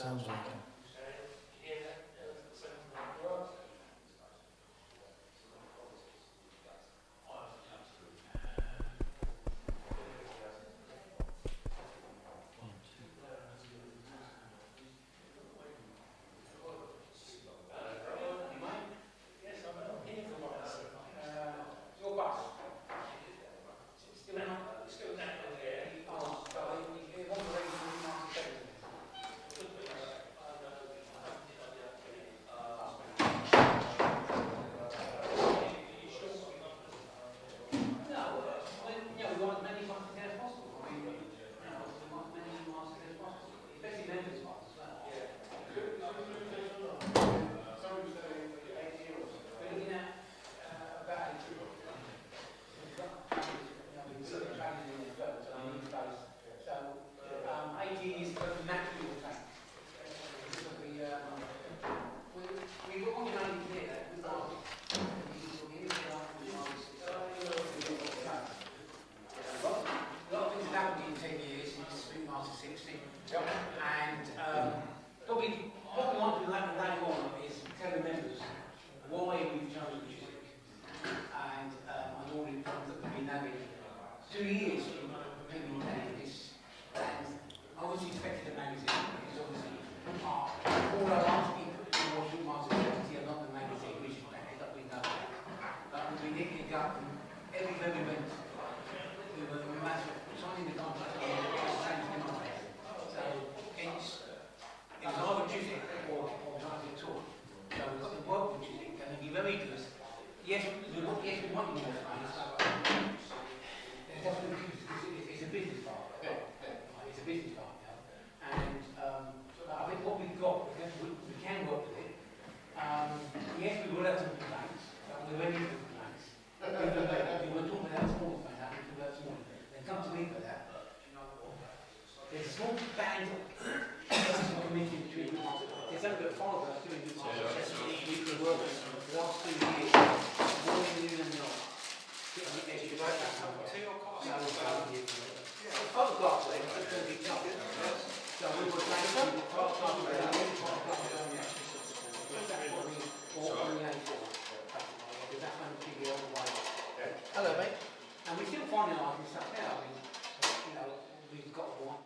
sounds like it. Hello, mate. And we're still finalising stuff now. I mean, we've got one.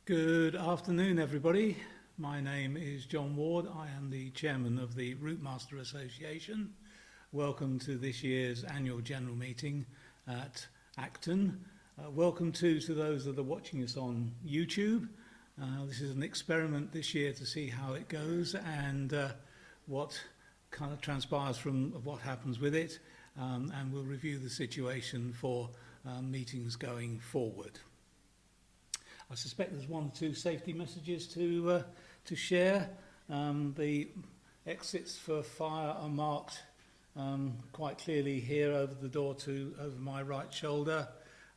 Good afternoon, everybody. My name is John Ward. I am the chairman of the Routemaster Association. Welcome to this year's annual general meeting at Acton. Welcome to those that are watching us on YouTube. This is an experiment this year to see how it goes and what kind of transpires from what happens with it, and we'll review the situation for meetings going forward. I suspect there's one or two safety messages to share. The exits for fire are marked quite clearly here over the door over my right shoulder.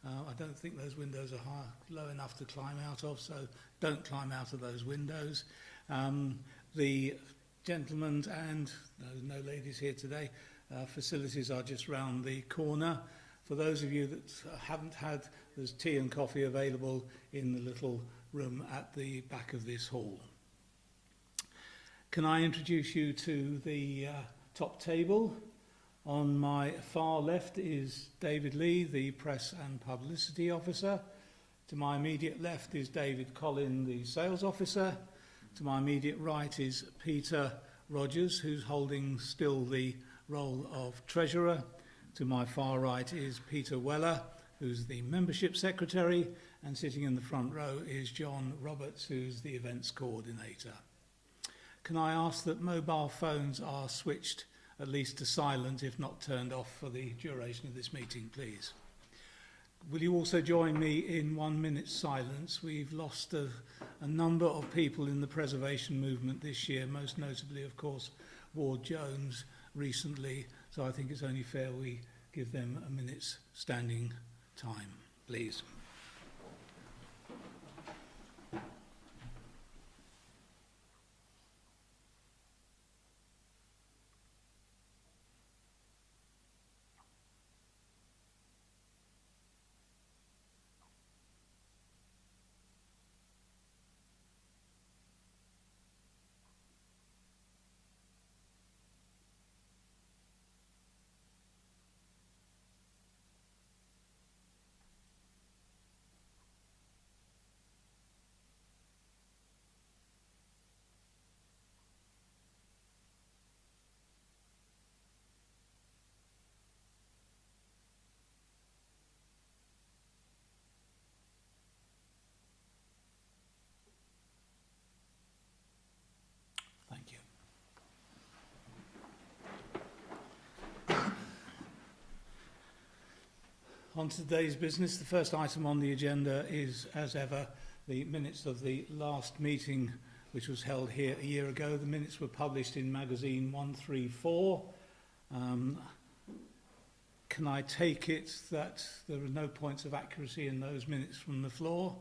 I don't think those windows are low enough to climb out of, so don't climb out of those windows. The gentlemen and no ladies here today, facilities are just round the corner. For those of you that haven't had, there's tea and coffee available in the little room at the back of this hall. Can I introduce you to the top table? On my far left is David Lee, the Press and Publicity Officer. To my immediate left is David Collin, the Sales Officer. To my immediate right is Peter Rogers, who's holding still the role of Treasurer. To my far right is Peter Weller, who's the Membership Secretary, and sitting in the front row is John Roberts, who's the Events Coordinator. Can I ask that mobile phones are switched at least to silent, if not turned off, for the duration of this meeting, please? Will you also join me in 1 minute's silence? We've lost a number of people in the preservation movement this year, most notably, of course, Ward Jones recently, so I think it's only fair we give them a minute's standing time, please. Thank you. On to today's business. The first item on the agenda is, as ever, the minutes of the last meeting, which was held here a year ago. The minutes were published in magazine 134. Can I take it that there are no points of accuracy in those minutes from the floor?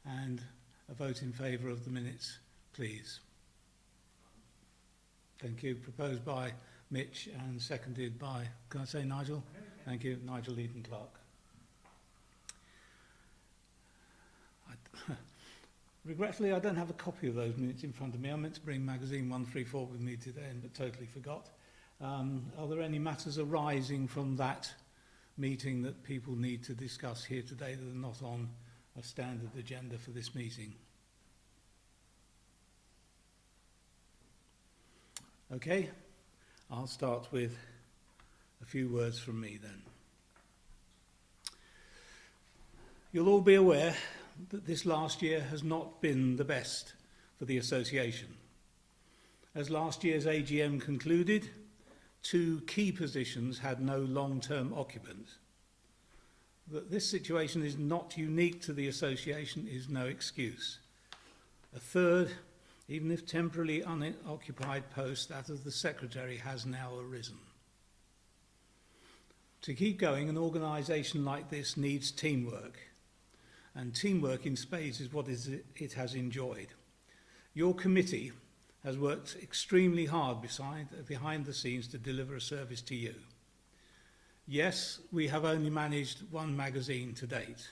And a vote in favour of the minutes, please. Thank you. Proposed by Mitch and seconded by, can I say Nigel? Thank you, Nigel Eden-Clark. Regretfully, I don't have a copy of those minutes in front of me. I meant to bring magazine 134 with me today, but totally forgot. Are there any matters arising from that meeting that people need to discuss here today that are not on a standard agenda for this meeting? Okay, I'll start with a few words from me then. You'll all be aware that this last year has not been the best for the association. As last year's AGM concluded, 2 key positions had no long-term occupants. That this situation is not unique to the association is no excuse. A third, even if temporarily unoccupied post, that of the secretary, has now arisen. To keep going, an organisation like this needs teamwork, and teamwork in spades is what it has enjoyed. Your committee has worked extremely hard behind the scenes to deliver a service to you. Yes, we have only managed 1 magazine to date.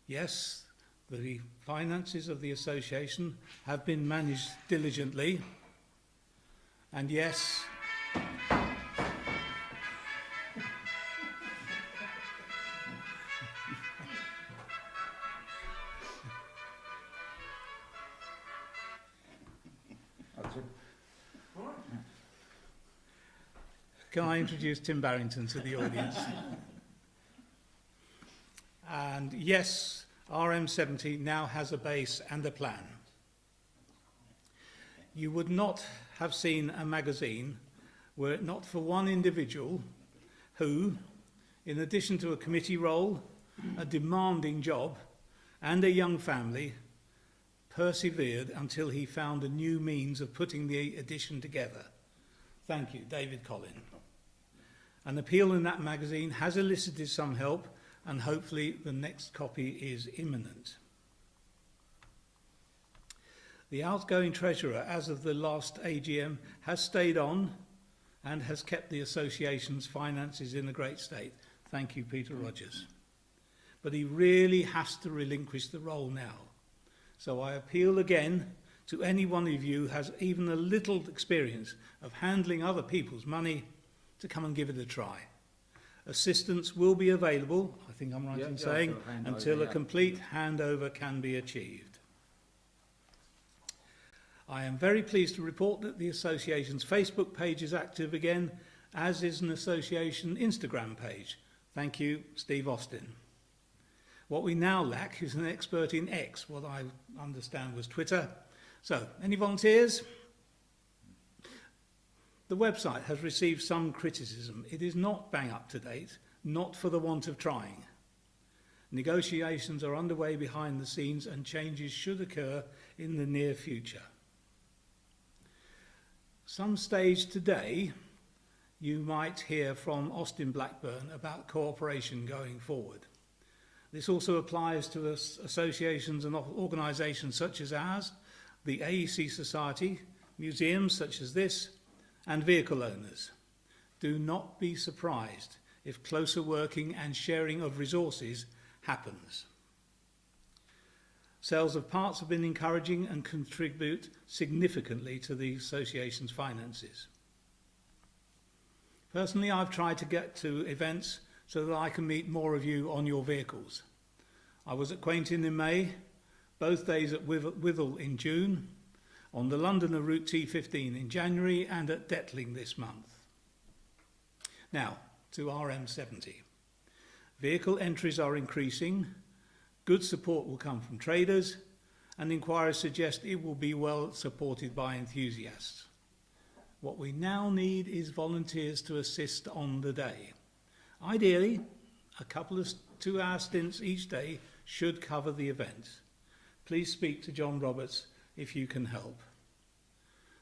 Yes, the finances of the association have been managed diligently, and yes, Can I introduce Tim Barrington to the audience? And yes, RM70 now has a base and a plan. You would not have seen a magazine were it not for one individual who, in addition to a committee role, a demanding job, and a young family, persevered until he found a new means of putting the edition together. Thank you, David Collin. An appeal in that magazine has elicited some help, and hopefully the next copy is imminent. The outgoing treasurer, as of the last AGM, has stayed on and has kept the association's finances in a great state. Thank you, Peter Rogers. But he really has to relinquish the role now. So I appeal again to any one of you who has even a little experience of handling other people's money to come and give it a try. Assistance will be available, I think I'm right in saying, until a complete handover can be achieved. I am very pleased to report that the association's Facebook page is active again, as is an association Instagram page. Thank you, Steve Austin. What we now lack is an expert in X, what I understand was Twitter. So, any volunteers? The website has received some criticism. It is not bang up to date, not for the want of trying. Negotiations are underway behind the scenes and changes should occur in the near future. Some stage today, you might hear from Austin Blackburn about cooperation going forward. This also applies to associations and organisations such as ours, the AEC Society, museums such as this, and vehicle owners. Do not be surprised if closer working and sharing of resources happens. Sales of parts have been encouraging and contribute significantly to the association's finances. Personally, I've tried to get to events so that I can meet more of you on your vehicles. I was at Quainton in May, both days at Withell in June, on the Londoner Route T15 in January, and at Detling this month. Now, to RM70. Vehicle entries are increasing, good support will come from traders, and inquiries suggest it will be well supported by enthusiasts. What we now need is volunteers to assist on the day. Ideally, a couple of 2-hour stints each day should cover the event. Please speak to John Roberts if you can help.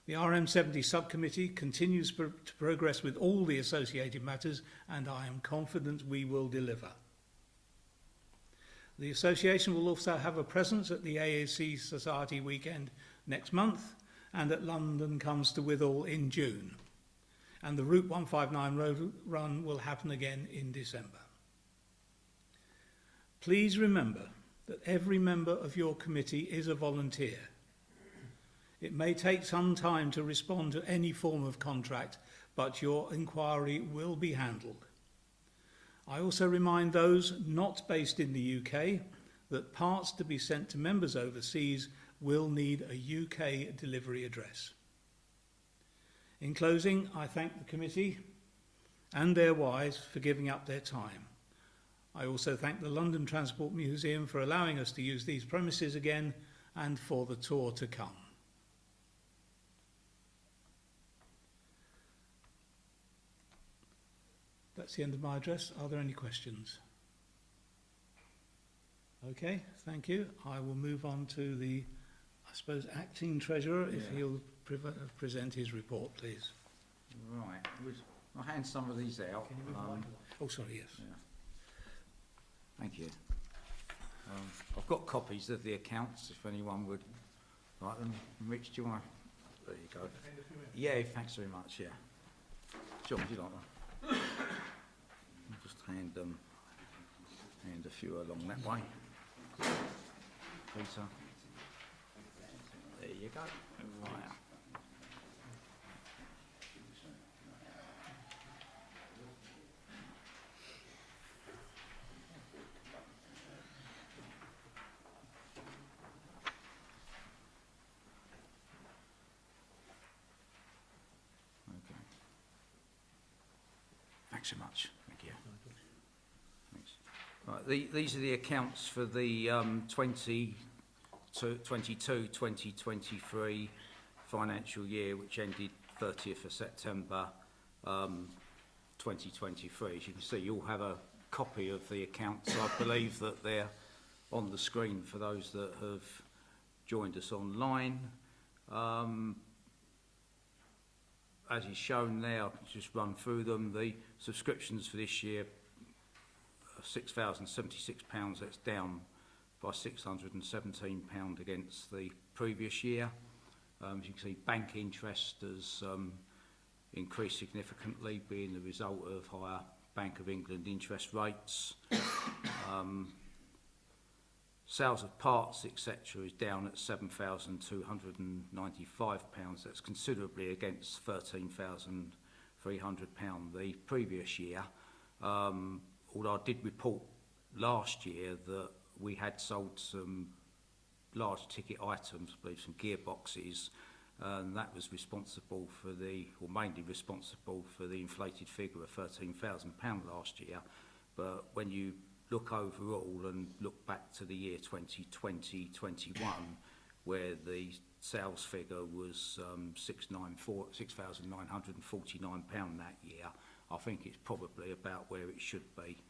The RM70 subcommittee continues to progress with all the associated matters, and I am confident we will deliver. The association will also have a presence at the AAC Society weekend next month, and at London Comes to Withall in June. And the Route 159 road run will happen again in December. Please remember that every member of your committee is a volunteer. It may take some time to respond to any form of contract, but your inquiry will be handled. I also remind those not based in the UK that parts to be sent to members overseas will need a UK delivery address. In closing, I thank the committee and their wives for giving up their time. I also thank the London Transport Museum for allowing us to use these premises again and for the tour to come. That's the end of my address. Are there any questions? Okay, thank you. I will move on to the, I suppose, acting treasurer, if he'll present his report, please. Right, I'll hand some of these out. Oh, sorry, yes. Yeah. Thank you. I've got copies of the accounts if anyone would like them. Rich, do you want to? There you go. Yeah, thanks very much, yeah. John, would you like one? I'll just hand a few along that way. Peter. There you go. Right. Thanks so much. Thank you. Thanks. Right, these are the accounts for the 2022-2023 financial year, which ended 30th of September 2023. As you can see, you all have a copy of the accounts. I believe that they're on the screen for those that have joined us online. As is shown there, I'll just run through them. The subscriptions for this year are £6,076. That's down by £617 against the previous year. As you can see, bank interest has increased significantly, being the result of higher Bank of England interest rates. Sales of parts, etc., is down at £7,295. That's considerably against £13,300 the previous year. Although I did report last year that we had sold some large ticket items, I believe some gearboxes, and that was responsible for or mainly responsible for the inflated figure of £13,000 last year. But when you look overall and look back to the year 2020-21, where the sales figure was £6,949 that year, I think it's probably about where it should be.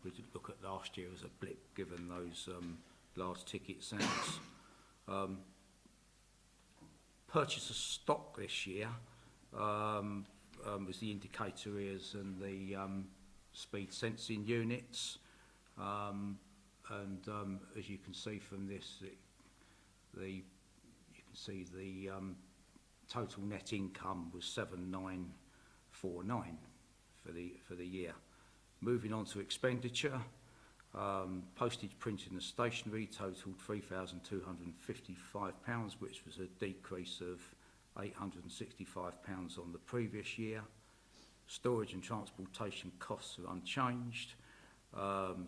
We did look at last year as a blip, given those large ticket sales. Purchase of stock this year was the indicator ears and the speed sensing units. As you can see from this, you can see the total net income was 7,949 for the year. Moving on to expenditure, postage, printing and stationery totaled £3,255, which was a decrease of £865 on the previous year. Storage and transportation costs are unchanged.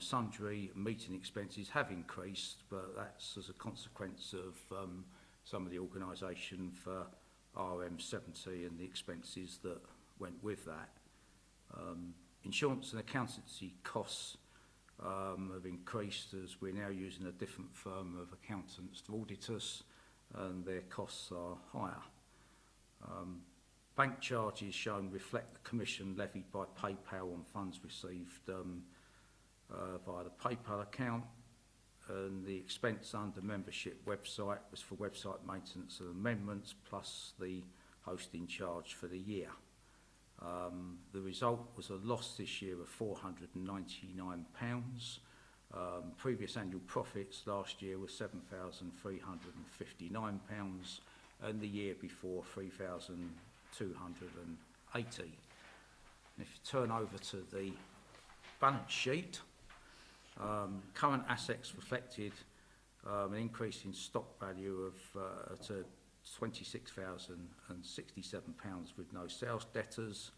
Sundry meeting expenses have increased, but that's as a consequence of some of the organisation for RM70 and the expenses that went with that. Insurance and accountancy costs have increased as we're now using a different firm of accountants to audit us, and their costs are higher. Bank charges shown reflect the commission levied by PayPal on funds received via the PayPal account, and the expense under membership website was for website maintenance and amendments plus the hosting charge for the year. The result was a loss this year of £499. Previous annual profits last year were £7,359, and the year before £3,280. If you turn over to the balance sheet, current assets reflected an increase in stock value of to £26,067 with no sales debtors.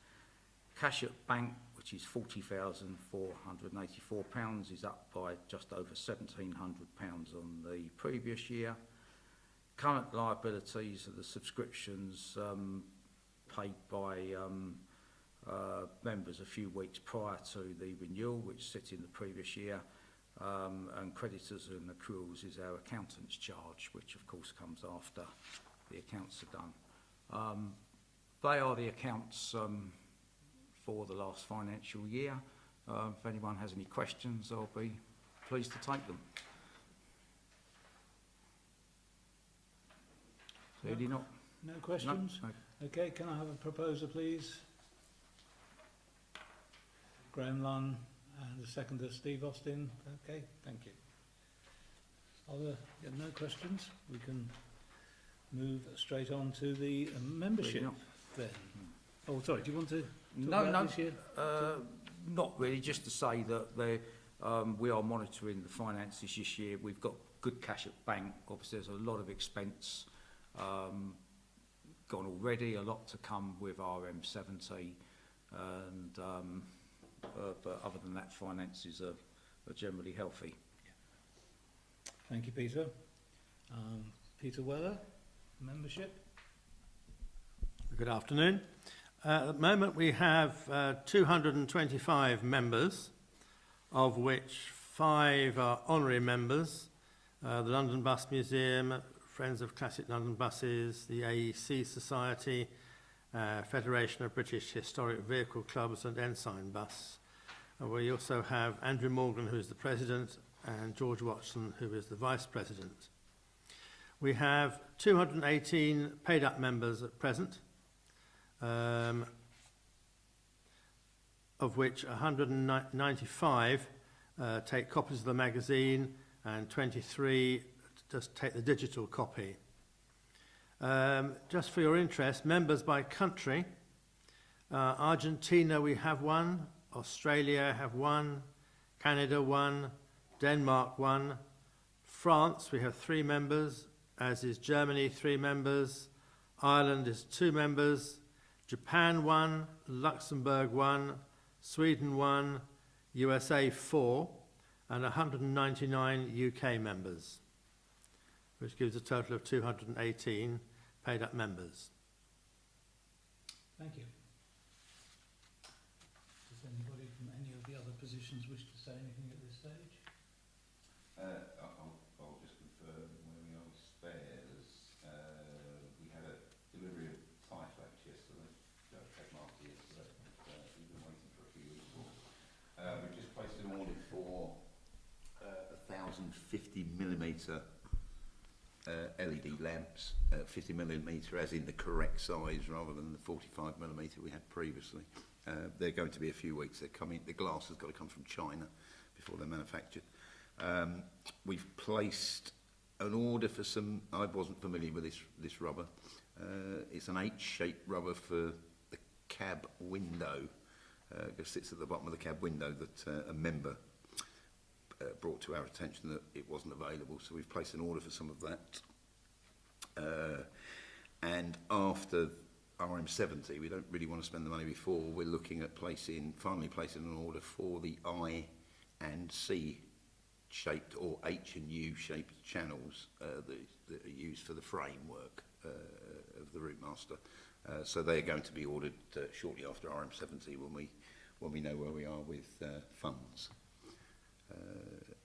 Cash at bank, which is £40,484, is up by just over £1,700 on the previous year. Current liabilities are the subscriptions paid by members a few weeks prior to the renewal, which sit in the previous year, and creditors and accruals is our accountant's charge, which of course comes after the accounts are done. They are the accounts for the last financial year. If anyone has any questions, I'll be pleased to take them. Clearly not. No questions? No. Okay, can I have a proposer, please? Graham Lunn, and the seconder, Steve Austin. Okay, thank you. Are there no questions? We can move straight on to the membership then. Oh, sorry, do you want to talk about this year? Not really, just to say that we are monitoring the finances this year. We've got good cash at bank. Obviously, there's a lot of expense gone already, a lot to come with RM70, and but other than that, finances are generally healthy. Thank you, Peter. Peter Weller, membership. Good afternoon. At the moment we have 225 members, of which 5 are honorary members. The London Bus Museum, Friends of Classic London Buses, the AEC Society, Federation of British Historic Vehicle Clubs and Ensign Bus. We also have Andrew Morgan, who is the president, and George Watson, who is the vice president. We have 218 paid-up members at present, of which 195 take copies of the magazine and 23 just take the digital copy. Just for your interest, members by country, Argentina we have 1, Australia have 1, Canada 1, Denmark 1, France we have 3 members, as is Germany 3 members, Ireland is 2 members, Japan 1, Luxembourg 1, Sweden 1, USA 4, and 199 UK members, which gives a total of 218 paid-up members. Thank you. Does anybody from any of the other positions wish to say anything at this stage? I'll just confirm where we are with spares. We had a delivery of tyre flaps yesterday, headmaster yesterday. We've been waiting for a few weeks for. We've just placed an order for 1,050mm LED lamps, 50mm as in the correct size rather than the 45mm we had previously. They're going to be a few weeks. They're coming. The glass has got to come from China before they're manufactured. We've placed an order for some. I wasn't familiar with this rubber. It's an H-shaped rubber for the cab window. It sits at the bottom of the cab window that a member brought to our attention that it wasn't available. So we've placed an order for some of that. And after RM70, we don't really want to spend the money before. We're looking at finally placing an order for the I and C shaped or H and U shaped channels that are used for the framework of the Routemaster. So they're going to be ordered shortly after RM70 when we know where we are with funds.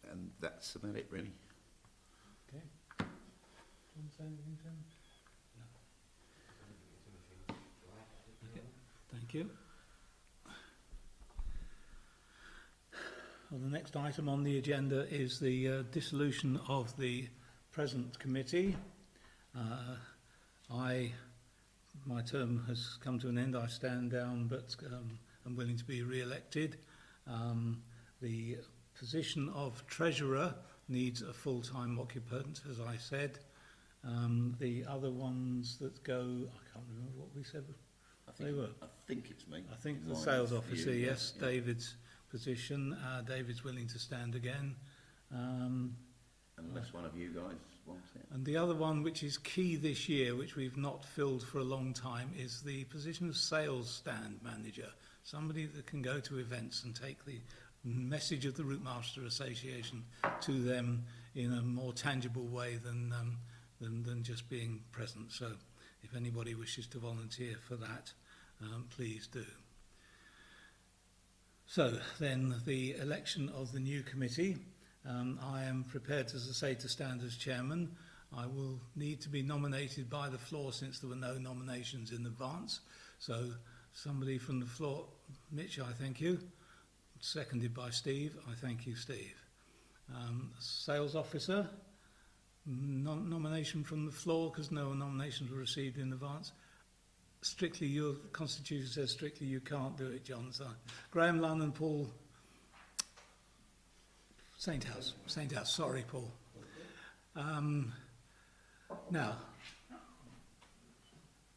And that's about it, really. Okay. Do you want to say anything, Tim? No. Okay. Thank you. Well, the next item on the agenda is the dissolution of the present committee. My term has come to an end. I stand down, but I'm willing to be re-elected. The position of treasurer needs a full-time occupant, as I said. The other ones that go, I can't remember what we said they were. I think it's me. I think the sales officer, yes, yeah. David's position. David's willing to stand again. Unless one of you guys wants it. And the other one, which is key this year, which we've not filled for a long time, is the position of sales stand manager. Somebody that can go to events and take the message of the Routemaster Association to them in a more tangible way than just being present. So if anybody wishes to volunteer for that, please do. So then the election of the new committee. I am prepared, as I say, to stand as chairman. I will need to be nominated by the floor since there were no nominations in advance. So somebody from the floor, Mitch, I thank you. Seconded by Steve, I thank you, Steve. Sales officer, nomination from the floor because no nominations were received in advance. Strictly, your constitution says strictly you can't do it, John. So Graham Lunn and Paul Saint House, sorry, Paul. Now.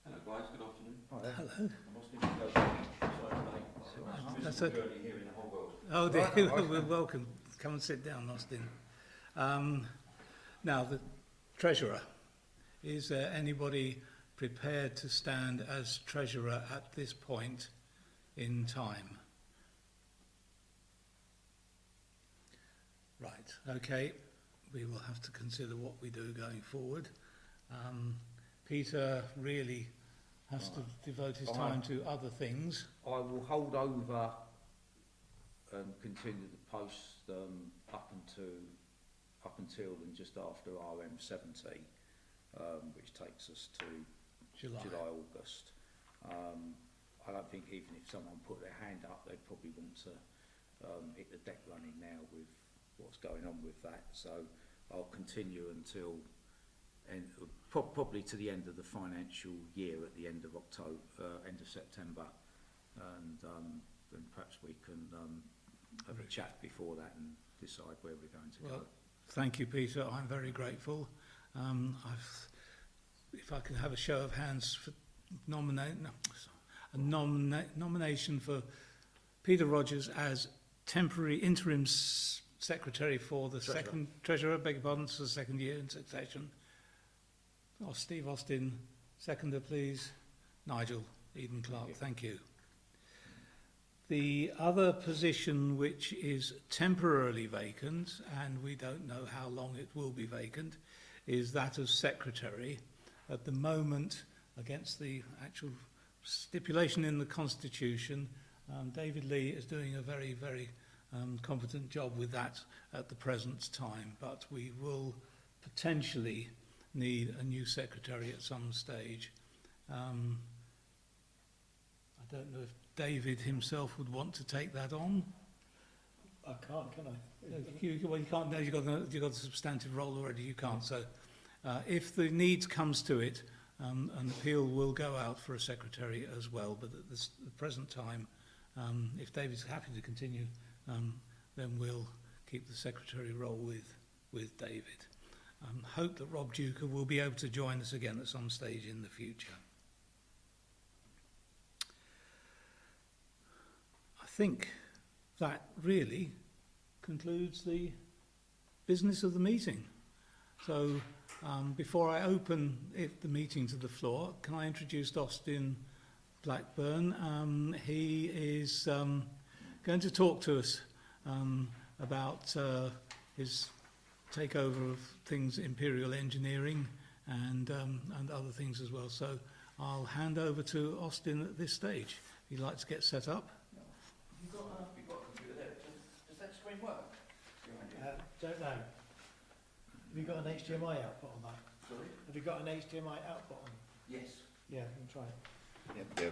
Hello guys, good afternoon. Hello. That's it. Here in the whole world. Oh dear, we're welcome. Come and sit down, Austin. Now, the treasurer. Is there anybody prepared to stand as treasurer at this point in time? Right, okay. We will have to consider what we do going forward. Peter really has to Right. devote his I- time to other things. I will hold over and continue the post up until and just after RM70, which takes us to July. August. I don't think even if someone put their hand up, they'd probably want to hit the deck running now with what's going on with that. So I'll continue until probably to the end of the financial year at the end of end of September, and then perhaps we can have a chat before that and decide where we're going to Well, go. thank you, Peter. I'm very grateful. If I could have a show of hands for nomination for Peter Rogers as temporary interim secretary for the treasurer, beg your pardon, for the second year in succession. Oh, Steve Austin, seconder, please. Nigel Eden Clark, thank you. The other position which is temporarily vacant, and we don't know how long it will be vacant, is that of secretary. At the moment, against the actual stipulation in the Constitution, David Lee is doing a very, very competent job with that at the present time, but we will potentially need a new secretary at some stage. I don't know if David himself would want to take that on. I can't, can I? Well, you can't. No, you've got a substantive role already. You can't. So, if the need comes to it, an appeal will go out for a secretary as well. But at the present time, if David's happy to continue, then we'll keep the secretary role with David. Hope that Rob Duker will be able to join us again at some stage in the future. I think that really concludes the business of the meeting. So before I open the meeting to the floor, can I introduce Austin Blackburn? He is going to talk to us about his takeover of things, Imperial Engineering, and other things as well. So I'll hand over to Austin at this stage. If you'd like to get set up. You've got a computer there. Does that screen work? Don't know. Have you got an HDMI output on that? Sorry? Have you got an HDMI output on? Yes. Yeah, you can try it. Yeah,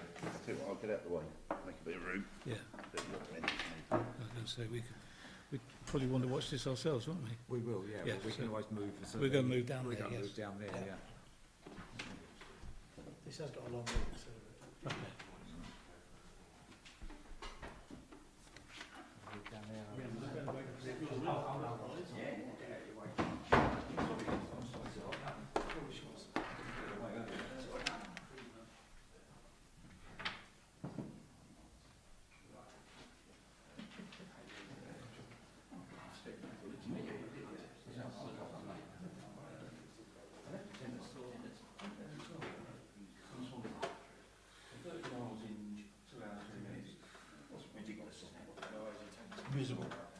I'll get out of the way, make a bit of room. Yeah, Bit of room. I was going to say we'd probably want to watch this ourselves, wouldn't we? We will, yeah. Yeah, But we so can always move. we're going to move down We're there, going to yes. move down there, Yeah. yeah. This has got a long link, so... Okay.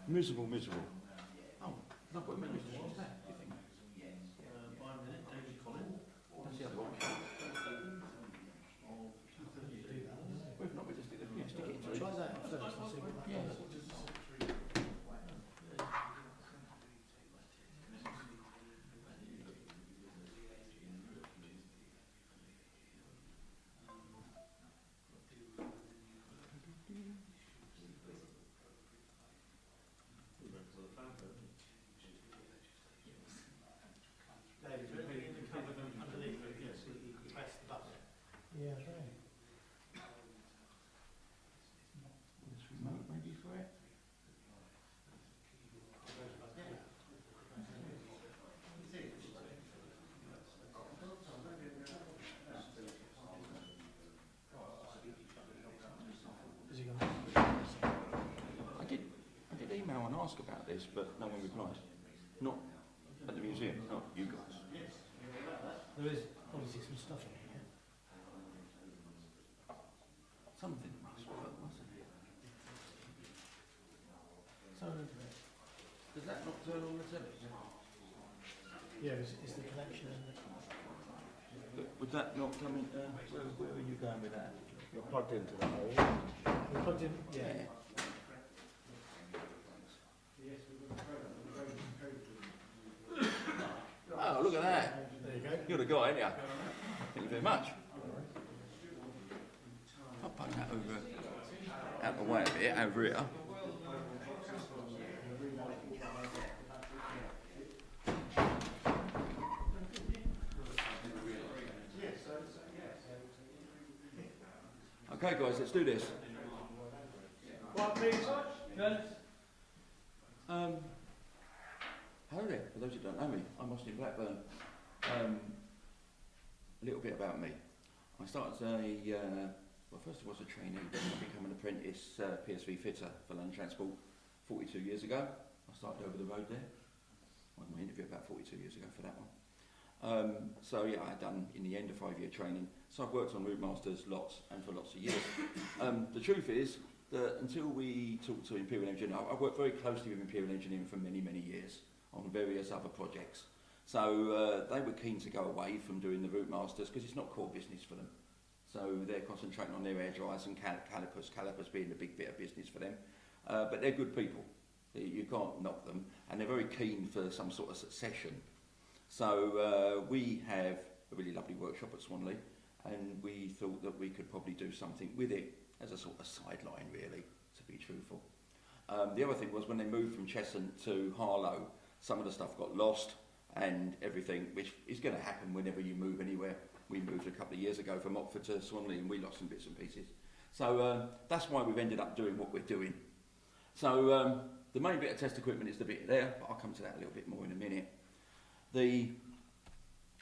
Miserable. Oh, no, but what's that, do you think? By a minute, David Collins. That's the other one. We've not, we just did it. Stick it into try that first and see what that does. Yeah, right. Maybe for it. Is he going I did email and ask about this, but no one replied. Not at the museum, not you guys. There is obviously some stuff in here. Something must work, mustn't it? So, Does that not turn on the telly? yeah, it's the connection in the... Would that not come in? Where are you going with that? You're plugged into that hole. You're plugged in, yeah. Oh, look at that. There you go. You're the guy, aren't you? Thank you very much. I'll put that over, out the way a bit, over here. Okay guys, let's do this. What, please? Hello there, for those who don't know me, I'm Austin Blackburn. A little bit about me. I started as well, first of all as a trainee, then I became an apprentice PSV fitter for land transport 42 years ago. I started over the road there. I had my interview about 42 years ago for that one. So yeah, I had done in the end a 5-year training. So I've worked on Routemasters lots and for lots of years. The truth is that until we talked to Imperial Engineering, I've worked very closely with Imperial Engineering for many, many years on various other projects. So they were keen to go away from doing the Routemasters because it's not core business for them. So they're concentrating on their air dryers and calipers being the big bit of business for them. But they're good people. You can't knock them, and they're very keen for some sort of succession. So we have a really lovely workshop at Swanley, and we thought that we could probably do something with it as a sort of sideline, really, to be truthful. The other thing was when they moved from Cheshunt to Harlow, some of the stuff got lost and everything, which is going to happen whenever you move anywhere. We moved a couple of years ago from Oxford to Swanley, and we lost some bits and pieces. So that's why we've ended up doing what we're doing. So the main bit of test equipment is the bit there, but I'll come to that a little bit more in a minute.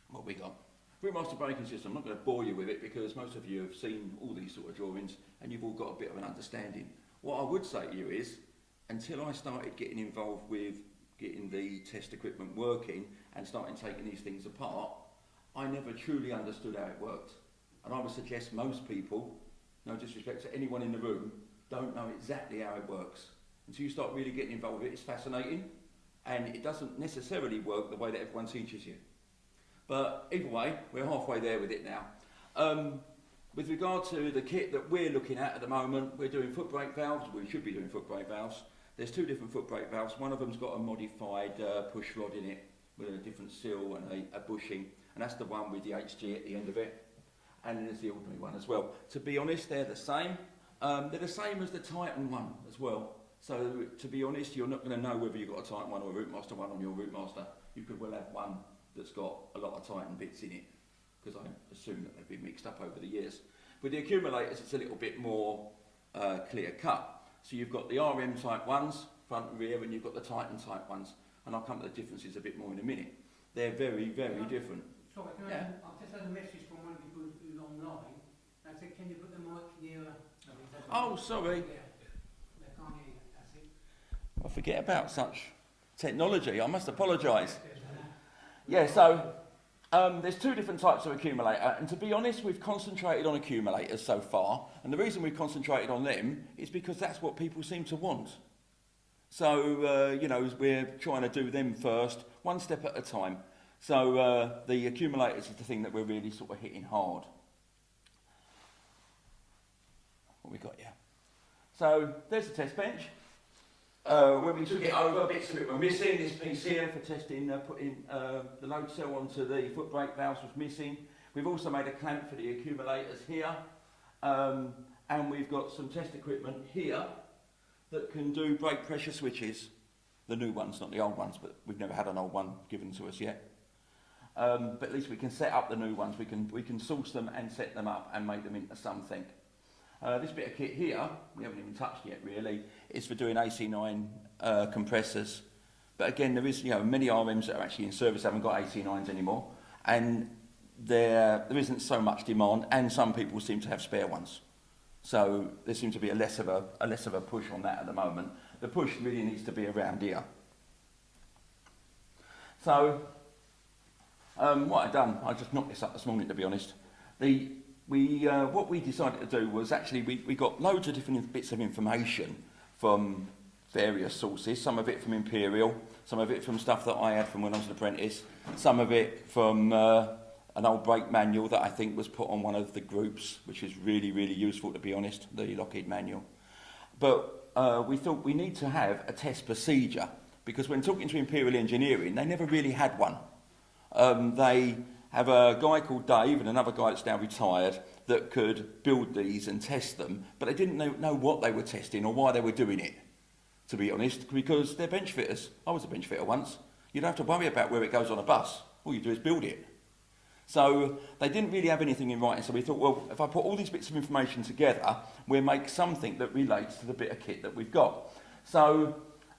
What we got? Routemaster braking system. I'm not going to bore you with it because most of you have seen all these sort of drawings and you've all got a bit of an understanding. What I would say to you is, until I started getting involved with getting the test equipment working and starting taking these things apart, I never truly understood how it worked. And I would suggest most people, no disrespect to anyone in the room, don't know exactly how it works. Until you start really getting involved with it, it's fascinating. And it doesn't necessarily work the way that everyone teaches you. But either way, we're halfway there with it now. With regard to the kit that we're looking at the moment, we're doing foot brake valves. We should be doing foot brake valves. There's 2 different foot brake valves. One of them's got a modified push rod in it with a different seal and a bushing. And that's the one with the HG at the end of it. And then there's the ordinary one as well. To be honest, they're the same. They're the same as the Titan one as well. So, to be honest, you're not going to know whether you've got a Titan one or a Routemaster one on your Routemaster. You could well have one that's got a lot of Titan bits in it, because I assume that they've been mixed up over the years. With the accumulators, it's a little bit more clear cut. So you've got the RM type ones, front and rear, and you've got the Titan type ones. And I'll come to the differences a bit more in a minute. They're very, very different. Sorry, Yeah. I've just had a message from one of the people who's online. I said, can you put the mic nearer? Oh, sorry. I forget about such technology. I must apologise. Yeah, so there's 2 different types of accumulator, and to be honest, we've concentrated on accumulators so far, and the reason we've concentrated on them is because that's what people seem to want. So, you know, we're trying to do them first, one step at a time. So the accumulators is the thing that we're really sort of hitting hard. What we got here? So there's the test bench. When we took it over, bits of it were missing. This piece here for testing, putting the load cell onto the foot brake valves was missing. We've also made a clamp for the accumulators here. And we've got some test equipment here that can do brake pressure switches. The new ones, not the old ones, but we've never had an old one given to us yet. But at least we can set up the new ones. We can source them and set them up and make them into something. This bit of kit here, we haven't even touched yet really, is for doing AC9 compressors. But again, there is, you know, many RMs that are actually in service haven't got AC9s anymore, and there isn't so much demand, and some people seem to have spare ones. So there seems to be a less of a push on that at the moment. The push really needs to be around here. So what I've done, I just knocked this up this morning to be honest. What we decided to do was actually we got loads of different bits of information from various sources, some of it from Imperial, some of it from stuff that I had from when I was an apprentice, some of it from an old brake manual that I think was put on one of the groups, which is really, really useful, to be honest, the Lockheed manual. But we thought we need to have a test procedure, because when talking to Imperial Engineering, they never really had one. They have a guy called Dave and another guy that's now retired that could build these and test them, but they didn't know what they were testing or why they were doing it, to be honest, because they're bench fitters. I was a bench fitter once. You don't have to worry about where it goes on a bus. All you do is build it. So they didn't really have anything in writing, so we thought, well, if I put all these bits of information together, we'll make something that relates to the bit of kit that we've got. So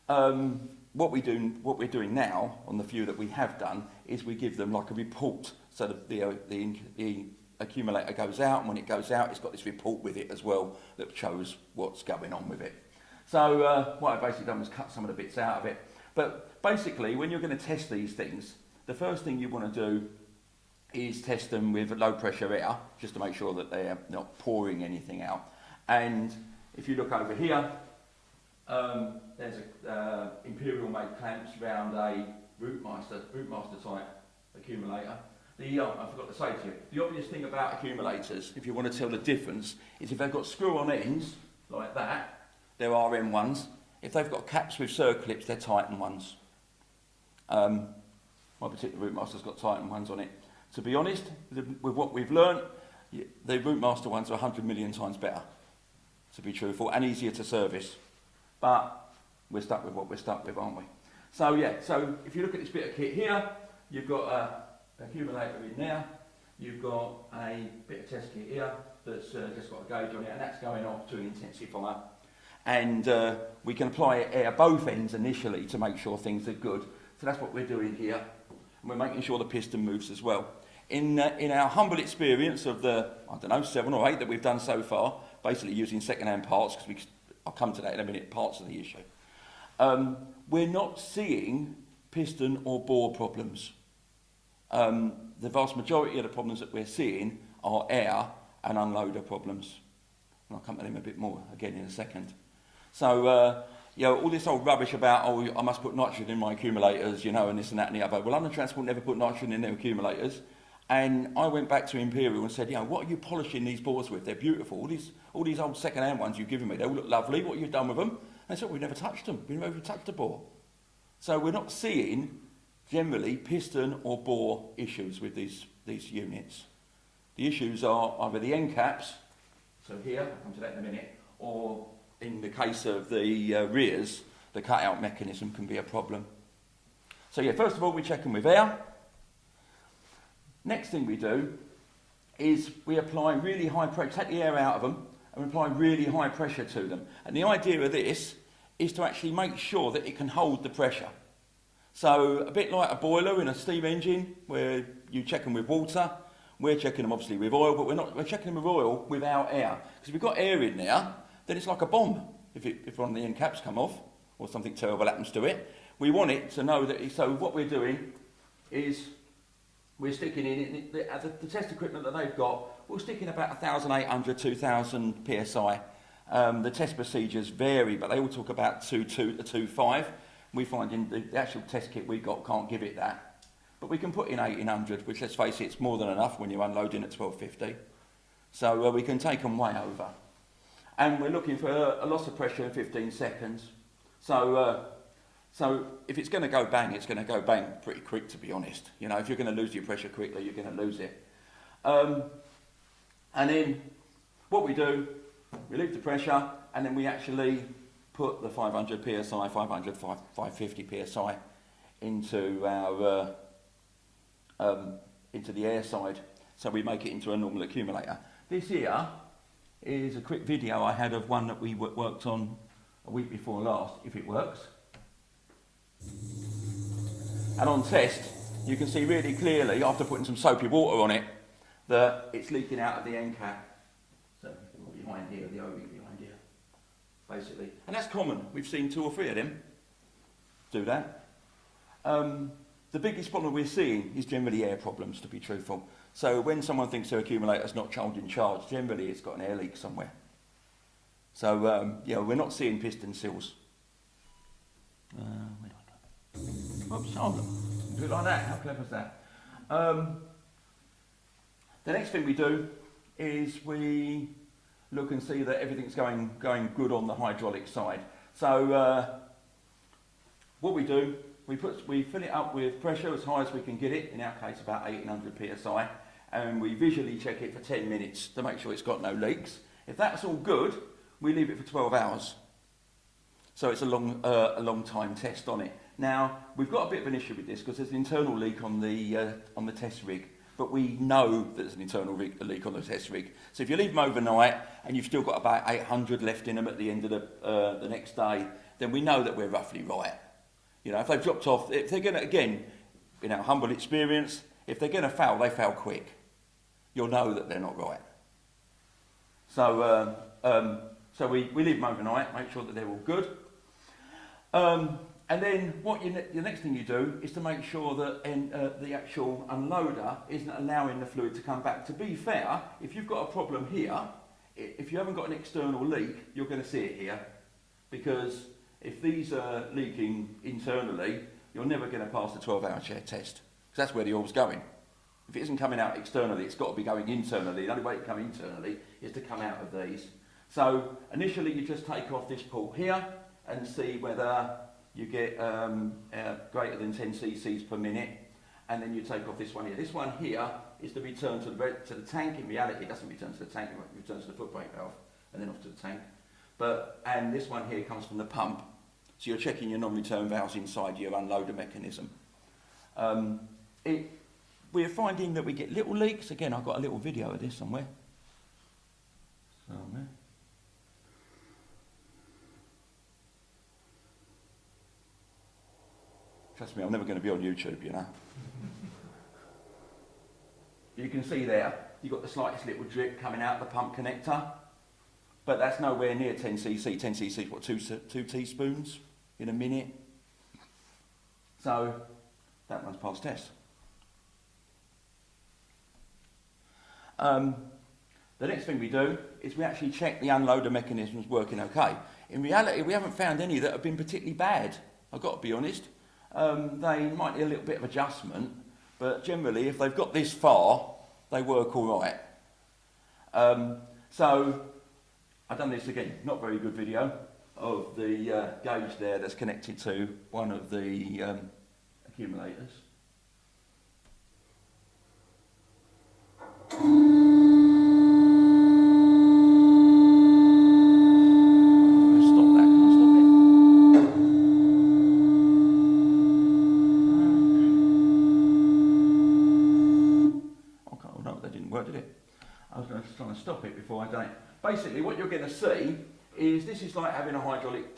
what we're doing now, on the few that we have done, is we give them like a report, so that the accumulator goes out, and when it goes out, it's got this report with it as well that shows what's going on with it. So what I've basically done was cut some of the bits out of it. But basically, when you're going to test these things, the first thing you want to do is test them with low pressure air, just to make sure that they're not pouring anything out. And if you look over here, there's Imperial made clamps around a Routemaster type accumulator. I forgot to say to you, the obvious thing about accumulators, if you want to tell the difference, is if they've got screw-on ends, like that, they're RM ones. If they've got caps with circlips, they're Titan ones. My particular Routemaster's got Titan ones on it. To be honest, with what we've learnt, the Routemaster ones are 100 million times better, to be truthful, and easier to service. But we're stuck with what we're stuck with, aren't we? So yeah, so if you look at this bit of kit here, you've got an accumulator in there, you've got a bit of test kit here that's just got a gauge on it, and that's going off to an intensifier. And we can apply air both ends initially to make sure things are good. So that's what we're doing here. And we're making sure the piston moves as well. In our humble experience of the, 7 or 8 that we've done so far, basically using second-hand parts, because I'll come to that in a minute, parts of the issue, we're not seeing piston or bore problems. The vast majority of the problems that we're seeing are air and unloader problems. And I'll come to them a bit more again in a second. So, all this old rubbish about, I must put nitrogen in my accumulators, and this and that and the other. Well, London Transport never put nitrogen in their accumulators. And I went back to Imperial and said, what are you polishing these bores with? They're beautiful. All these old second-hand ones you've given me, they all look lovely. What have you done with them? And they said, we've never touched them. We've never touched a bore. So we're not seeing, generally, piston or bore issues with these units. The issues are either the end caps, so here, I'll come to that in a minute, or in the case of the rears, the cut-out mechanism can be a problem. So yeah, first of all, we check them with air. Next thing we do is we apply really high pressure, take the air out of them, and apply really high pressure to them. And the idea of this is to actually make sure that it can hold the pressure. So a bit like a boiler in a steam engine, where you check them with water, we're checking them obviously with oil, but we're checking them with oil without air. Because if we've got air in there, then it's like a bomb if one of the end caps come off, or something terrible happens to it. We want it to know that, so what we're doing is we're sticking in the test equipment that they've got, we'll stick in about 1,800, 2,000 psi. The test procedures vary, but they all talk about 2.2 to 2.5. We find in the actual test kit we got can't give it that. But we can put in 1,800, which, let's face it, it's more than enough when you're unloading at 1250. So we can take them way over. And we're looking for a loss of pressure in 15 seconds. So if it's going to go bang, it's going to go bang pretty quick, to be honest. If you're going to lose your pressure quickly, you're going to lose it. And then what we do, we leave the pressure, and then we actually put the 500 psi, 500, 550 psi into our into the air side. So we make it into a normal accumulator. This here is a quick video I had of one that we worked on a week before last, if it works. And on test, you can see really clearly, after putting some soapy water on it, that it's leaking out of the end cap. So behind here, the O-ring behind here, basically. And that's common. We've seen 2 or 3 of them do that. The biggest problem we're seeing is generally air problems, to be truthful. So when someone thinks their accumulator's not holding charge, generally it's got an air leak somewhere. So, we're not seeing piston seals. Oops, hold on. Do it like that. How clever is that? The next thing we do is we look and see that everything's going good on the hydraulic side. So what we do, we fill it up with pressure as high as we can get it, in our case about 1800 psi, and we visually check it for 10 minutes to make sure it's got no leaks. If that's all good, we leave it for 12 hours. So it's a long time test on it. Now, we've got a bit of an issue with this because there's an internal leak on the test rig, but we know that there's an internal leak on the test rig. So if you leave them overnight and you've still got about 800 left in them at the end of the next day, then we know that we're roughly right. You know, if they've dropped off, if they're going to, again, in our humble experience, if they're going to fail, they fail quick. You'll know that they're not right. So, so we leave them overnight, make sure that they're all good. And then the next thing you do is to make sure that the actual unloader isn't allowing the fluid to come back. To be fair, if you've got a problem here, if you haven't got an external leak, you're going to see it here. Because if these are leaking internally, you're never going to pass the 12-hour test. Because that's where the oil's going. If it isn't coming out externally, it's got to be going internally. The only way it can come internally is to come out of these. So initially you just take off this port here and see whether you get greater than 10 cc's per minute, and then you take off this one here. This one here is to return to the tank. In reality, it doesn't return to the tank, it returns to the foot brake valve and then off to the tank. And this one here comes from the pump, so you're checking your non-return valves inside your unloader mechanism. We're finding that we get little leaks. Again, I've got a little video of this somewhere. Trust me, I'm never going to be on YouTube, you know. You can see there, you've got the slightest little drip coming out the pump connector, but that's nowhere near 10 cc. 10 cc is what, two teaspoons in a minute? So, that one's past test. The next thing we do is we actually check the unloader mechanism's working okay. In reality, we haven't found any that have been particularly bad, I've got to be honest. They might need a little bit of adjustment, but generally, if they've got this far, they work all right. So, I've done this again, not very good video, of the gauge there that's connected to one of the accumulators. Trying to stop it before I done it. Basically, what you're going to see is this is like having a hydraulic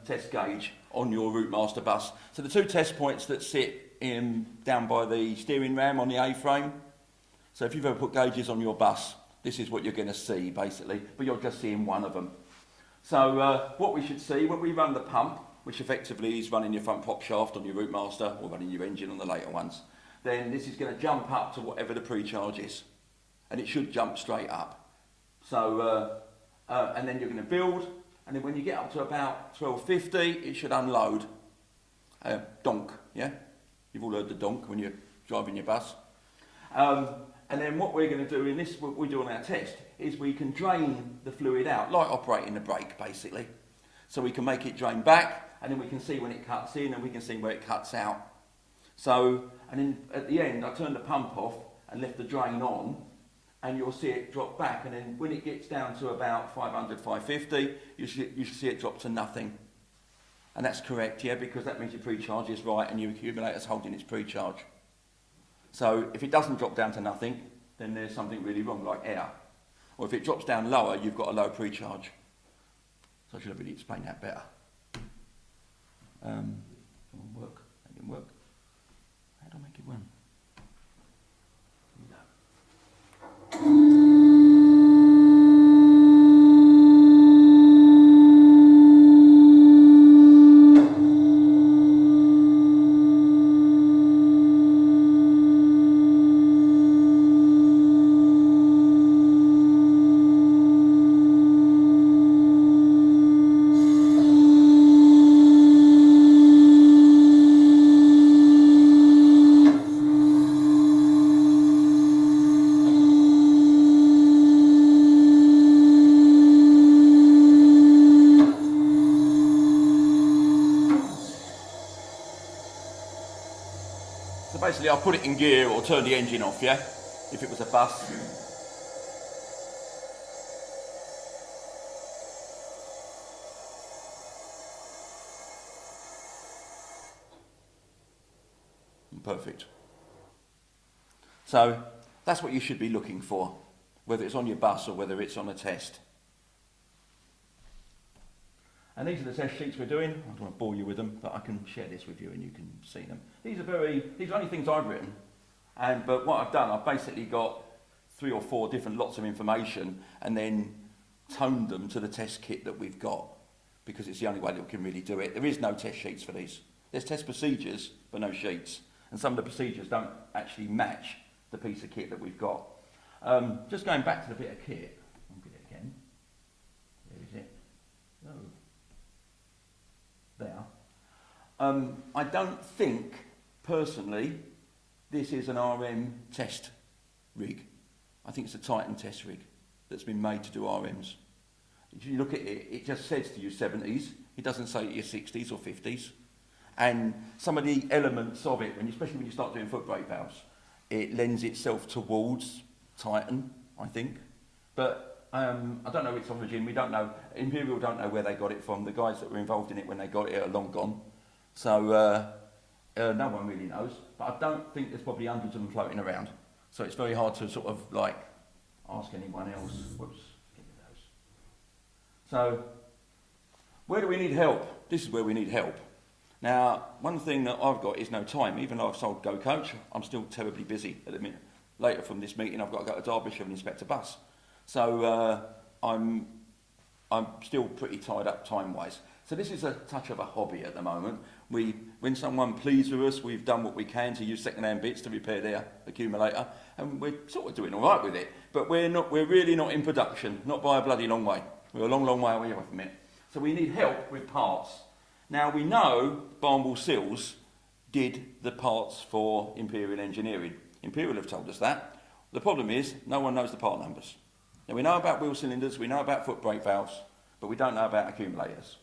test gauge on your Routemaster bus. So the two test points that sit down by the steering ram on the A-frame. So if you've ever put gauges on your bus, this is what you're going to see basically, but you're just seeing one of them. So what we should see when we run the pump, which effectively is running your front prop shaft on your Routemaster or running your engine on the later ones, then this is going to jump up to whatever the pre-charge is. And it should jump straight up. So, and then you're going to build, and then when you get up to about 1250, it should unload. Donk, yeah? You've all heard the donk when you're driving your bus. And then what we're going to do in this, what we do on our test, is we can drain the fluid out, like operating the brake, basically. So we can make it drain back, and then we can see when it cuts in, and we can see where it cuts out. So, and then at the end, I turned the pump off and left the drain on, and you'll see it drop back, and then when it gets down to about 500, 550, you should see it drop to nothing. And that's correct, yeah, because that means your pre-charge is right and your accumulator's holding its pre-charge. So if it doesn't drop down to nothing, then there's something really wrong, like air. Or if it drops down lower, you've got a low pre-charge. So I should have really explained that better. Work. That didn't work. How do I make it run? basically I'll put it in gear or turn the engine off, yeah? If it was a bus. Perfect. So that's what you should be looking for, whether it's on your bus or whether it's on a test. And these are the test sheets we're doing. I don't want to bore you with them, but I can share this with you and you can see them. These are only things I've written, but what I've done, I've basically got 3 or 4 different lots of information and then toned them to the test kit that we've got, because it's the only way that we can really do it. There is no test sheets for these. There's test procedures, but no sheets. And some of the procedures don't actually match the piece of kit that we've got. Just going back to the bit of kit, I'll get it again. Where is it? Oh. There. I don't think, personally, this is an RM test rig. I think it's a Titan test rig that's been made to do RMs. If you look at it, it just says to you 70s. It doesn't say to you 60s or 50s. And some of the elements of it, especially when you start doing foot brake valves, it lends itself towards Titan, I think. But I don't know its origin. We don't know. Imperial don't know where they got it from. The guys that were involved in it when they got it are long gone. So no one really knows. But I don't think there's probably hundreds of them floating around. So it's very hard to sort of like ask anyone else. Whoops, give me those. So where do we need help? This is where we need help. Now, one thing that I've got is no time. Even though I've sold Go Coach, I'm still terribly busy at the minute. Later from this meeting, I've got to go to Derbyshire and inspect a bus. So I'm still pretty tied up time-wise. So this is a touch of a hobby at the moment. When someone pleads with us, we've done what we can to use second-hand bits to repair their accumulator, and we're sort of doing all right with it. But we're really not in production, not by a bloody long way. We're a long, long way away from it. So we need help with parts. Now, we know Barnwell Seals did the parts for Imperial Engineering. Imperial have told us that. The problem is, no one knows the part numbers. Now, we know about wheel cylinders, we know about foot brake valves, but we don't know about accumulators.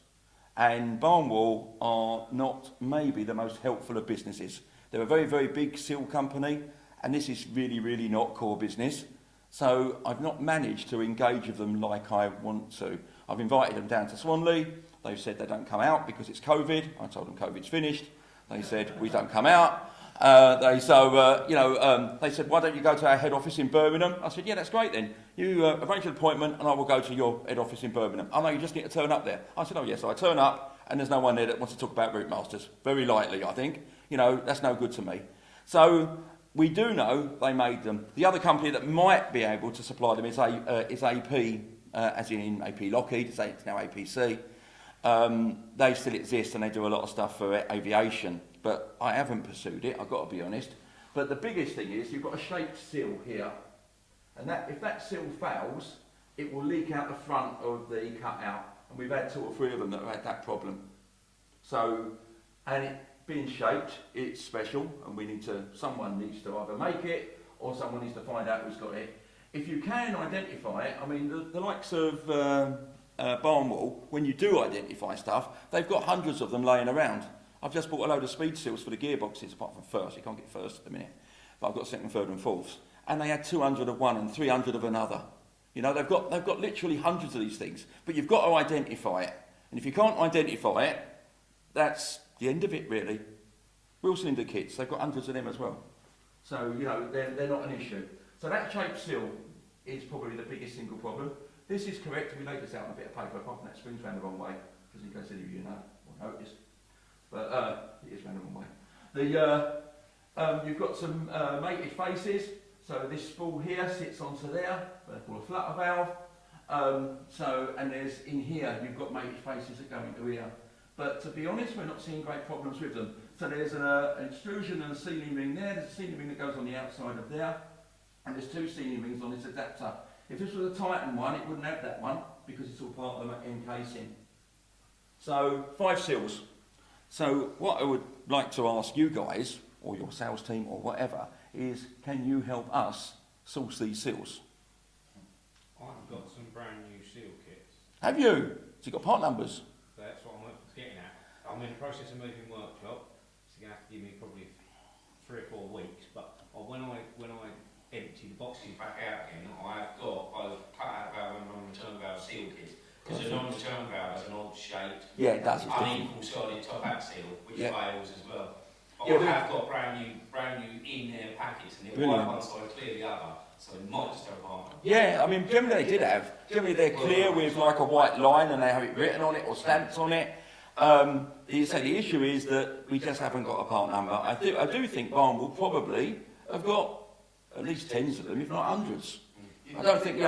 And Barnwell are not maybe the most helpful of businesses. They're a very, very big seal company, and this is really, really not core business. So I've not managed to engage with them like I want to. I've invited them down to Swanley. They've said they don't come out because it's COVID. I told them COVID's finished. They said, we don't come out. They said, why don't you go to our head office in Birmingham? I said, yeah, that's great then. You arrange an appointment and I will go to your head office in Birmingham. Oh no, you just need to turn up there. I said, oh yes. So I turn up and there's no one there that wants to talk about Routemasters. Very lightly, I think. That's no good to me. So we do know they made them. The other company that might be able to supply them is AP, as in AP Lockheed. It's now APC. They still exist and they do a lot of stuff for aviation, but I haven't pursued it, I've got to be honest. But the biggest thing is you've got a shaped seal here, and if that seal fails, it will leak out the front of the cutout, and we've had 2 or 3 of them that have had that problem. So, and it being shaped, it's special, and someone needs to either make it, or someone needs to find out who's got it. If you can identify it, I mean, the likes of Barnwell, when you do identify stuff, they've got hundreds of them laying around. I've just bought a load of speed seals for the gearboxes, apart from first. You can't get first at the minute. But I've got second, third and fourths. And they had 200 of one and 300 of another. They've got literally hundreds of these things. But you've got to identify it. And if you can't identify it, that's the end of it, really. Wheel cylinder kits, they've got hundreds of them as well. So, they're not an issue. So that shaped seal is probably the biggest single problem. This is correct. We laid this out on a bit of paper, apart from that spring's round the wrong way, just in case any of you know or noticed. But it is round the wrong way. You've got some mated faces. So this spool here sits onto there, what they call a flutter valve. And there's in here, you've got mated faces that go into here. But to be honest, we're not seeing great problems with them. So there's an extrusion and a sealing ring there. There's a sealing ring that goes on the outside of there. And there's 2 sealing rings on this adapter. If this was a Titan one, it wouldn't have that one because it's all part of the encasing. So 5 seals. So what I would like to ask you guys, or your sales team or whatever, is can you help us source these seals? I've got some brand new seal kits. Have you? So you've got part numbers? That's what I'm getting at. I'm in the process of moving workshop, so you're going to have to give me probably 3 or 4 weeks, but when I empty the boxes back out again, I've got both cut-out valve and non-return valve seal kits. Because the non-return valve has an odd shaped, Yeah, it does. It's different. unequal solid top-out seal, which Yeah. fails as well. But Yeah, I have got brand new in their packets, and they're Brilliant. one side clear the other, so it might just have a harm. Yeah, I mean, generally they did have. Generally they're clear with like a white line and they have it written on it or stamped on it. So the issue is that we just haven't got a part number. I do think Barnwell probably have got at least tens of them, if not hundreds. I don't think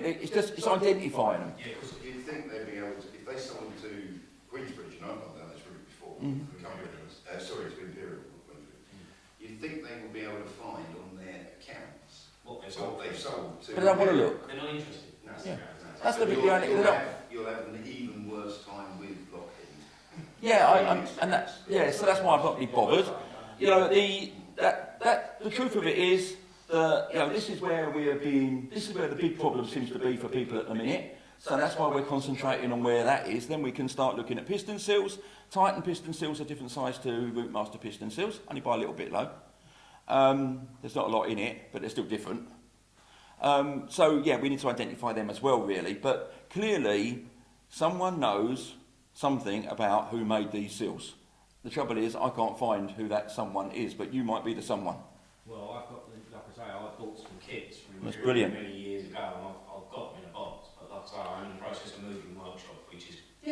it's identifying them. Yeah, because You'd think they'd be able to, if they sold to Queensbridge, and I've gone down this route before, sorry, to Imperial, you'd think they would be able to find on their accounts what they've what they've sold to. But they don't want to look. They're not interested. Yeah. That's the big You'll only. have an even worse time with Lockheed. Yeah, so that's why I've not really bothered. You know, the truth of it is that, you know, this is where the big problem seems to be for people at the minute. So that's why we're concentrating on where that is. Then we can start looking at piston seals. Titan piston seals are different size to Routemaster piston seals, only by a little bit low. There's not a lot in it, but they're still different. So yeah, we need to identify them as well, really. But clearly, someone knows something about who made these seals. The trouble is, I can't find who that someone is, but you might be the someone. Well, I've got, like I say, I bought some kits from That's brilliant. many years ago, and I've got them in a box. But like I say, I'm in the process of moving the workshop, which is a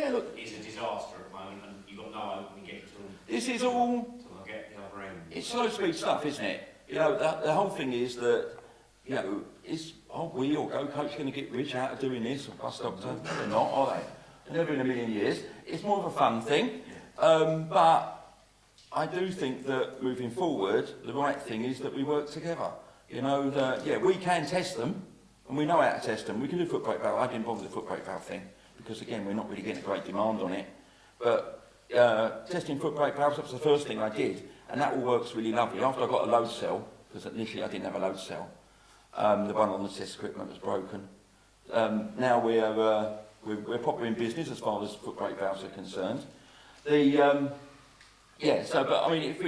disaster at the moment, and you've got no opening getting to them. This is all. Till I get the other end. It's slow speed stuff, isn't it? You know, the whole thing is that, you know, are we or Go Coach going to get rich out of doing this or bus doctor? They're not, are they? Never in a million years. It's more of a fun thing. But I do think that moving forward, the right thing is that we work together. You know, that, yeah, we can test them, and we know how to test them. We can do foot brake valve. I didn't bother with the foot brake valve thing, because again, we're not really getting a great demand on it. But testing foot brake valves, that was the first thing I did, and that all works really lovely. After I got a load cell, because initially I didn't have a load cell, the one on the test equipment was broken. Now we're proper in business as far as foot brake valves are concerned. But I mean, if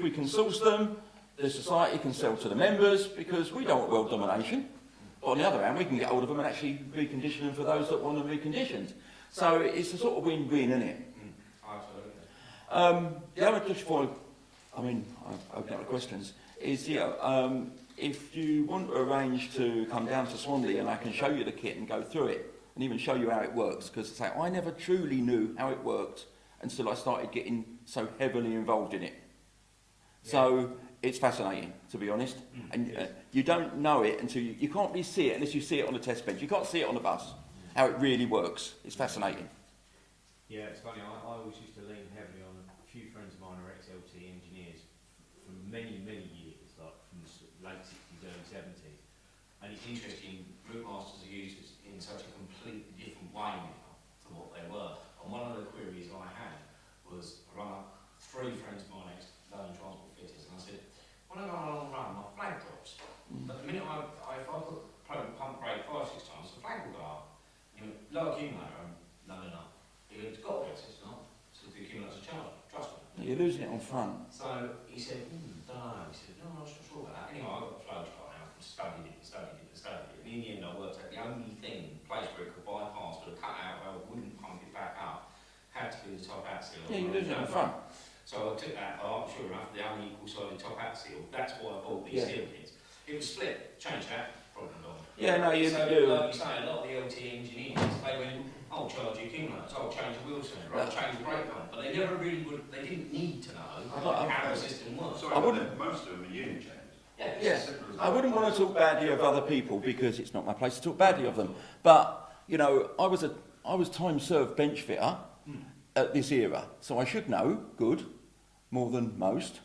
we can source them, the society can sell to the members, because we don't want world domination. But on the other hand, we can get hold of them and actually recondition them for those that want them reconditioned. So it's a sort of win-win, isn't it? Absolutely. The other just for, I open up the questions, is, if you want to arrange to come down to Swanley and I can show you the kit and go through it, and even show you how it works, because I never truly knew how it worked until I started getting so heavily involved in it. Yeah. So it's fascinating, to be honest. And you don't know it until you can't really see it unless you see it on the test bench. You can't see it on the bus, how it really works. It's fascinating. Yeah, it's funny. I always used to lean heavily on a few friends of mine who are ex-LT engineers for many, many years, like from the late 60s, early 70s. And it's interesting, Routemasters are used in such a completely different way now to what they were. And one of the queries I had was, I rang up 3 friends of mine, ex-loan transport fitters, and I said, when I go on a long run, my flag drops. But the minute if I put pump brake 5 or 6 times, the flag will go up. You know, low accumulator, no. It's got to be, it's not. So the accumulator's a charge, trust me. You're losing it on front. So he said, don't know. He said, no, I'm not sure about that. Anyway, I got the flow chart out and studied it. And in the end, I worked out the only place where it could bypass, but a cut out valve wouldn't pump it back up, had to be the top out seal. Yeah, you're losing it on front. So I took that apart, sure enough, the only equal solid top out seal. That's why I bought these seal kits. It was split, changed that, problem gone. Yeah, no, you so, do. Like you say, a lot of the LT engineers, they went, I'll charge the accumulators, I'll change the wheel cylinder, I'll change the brake pump, but they never really they didn't need to know how the system works. Sorry, most of them are unit changes. Yeah, I wouldn't want to talk badly of other people, because it's not my place to talk badly of them. But, you know, I was time-served bench fitter at this era, so I should know good, more than most.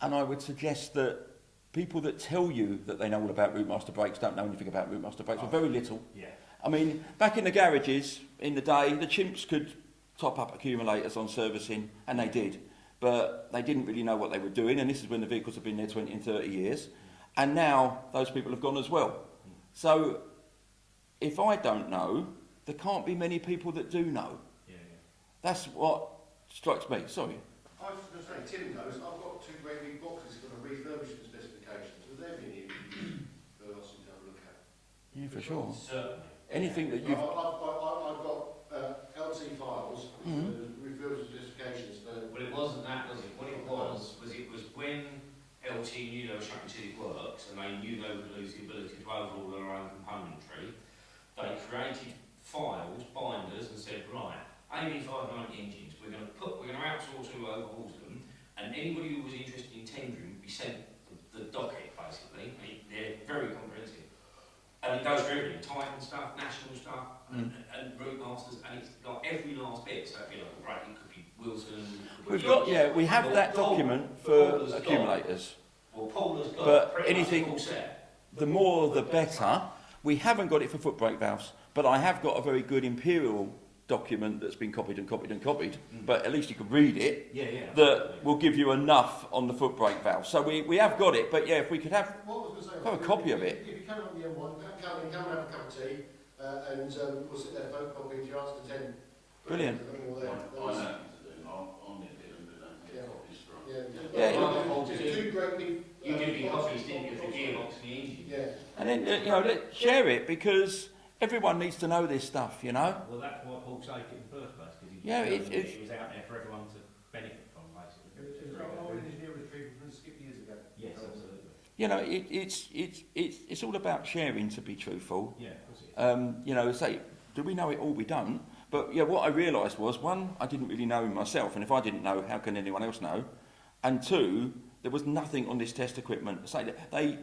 And I would suggest that people that tell you that they know all about Routemaster brakes don't know anything about Routemaster brakes, or very little. Yeah. I mean, back in the garages in the day, the chimps could top up accumulators on servicing, and they did. But they didn't really know what they were doing, and this is when the vehicles have been there 20 and 30 years. And now those people have gone as well. So if I don't know, there can't be many people that do know. Yeah. That's what strikes me. Sorry. I was going to say, Tim knows, I've got 2 great big boxes refurbishment specifications, would there be any interviews for us to have a look at? Yeah, for sure. Certainly. Anything that I've you've... got LT files, refurbishment specifications for... Well, it wasn't that, was it? What it was when LT knew they were shutting Chiswick Works and they knew they would lose the ability to overhaul their own componentry, they created files, binders, and said, right, AV590 engines, we're going to outsource who overhauls them, and anybody who was interested in tendering would be sent the docket, basically. They're very comprehensive. And it goes for everything, Titan stuff, national stuff, and Routemasters, and it's like every last bit, so it'd be like, right, it could be Wilson... We've got, yeah, we have that document for accumulators. Well, Paul has got But pretty much anything- full set. The more the better. We haven't got it for foot brake valves, but I have got a very good Imperial document that's been copied and copied and copied, but at least you can read it, Yeah, that will give you enough on the foot brake valve. So we have got it, but yeah, if we could have a copy of it. If you come on the M1, come and have a cup of tea, and we'll sit there photocopying to your answer to 10. Brilliant. Two great big... You did the copies, didn't you, for gearbox and the engine? Yeah. And then, let's share it, because everyone needs to know this stuff, you know. Well, that's why Paul saved it in the first place, because Yeah, it was out there for everyone to benefit from, basically. It was our engineer retrieval from Skip years ago. Yes, absolutely. You know, it's all about sharing, to be truthful. Yeah, of course it is. Say, do we know it all? We don't. But yeah, what I realised was, one, I didn't really know myself, and if I didn't know, how can anyone else know? And two, there was nothing on this test equipment. Say that they,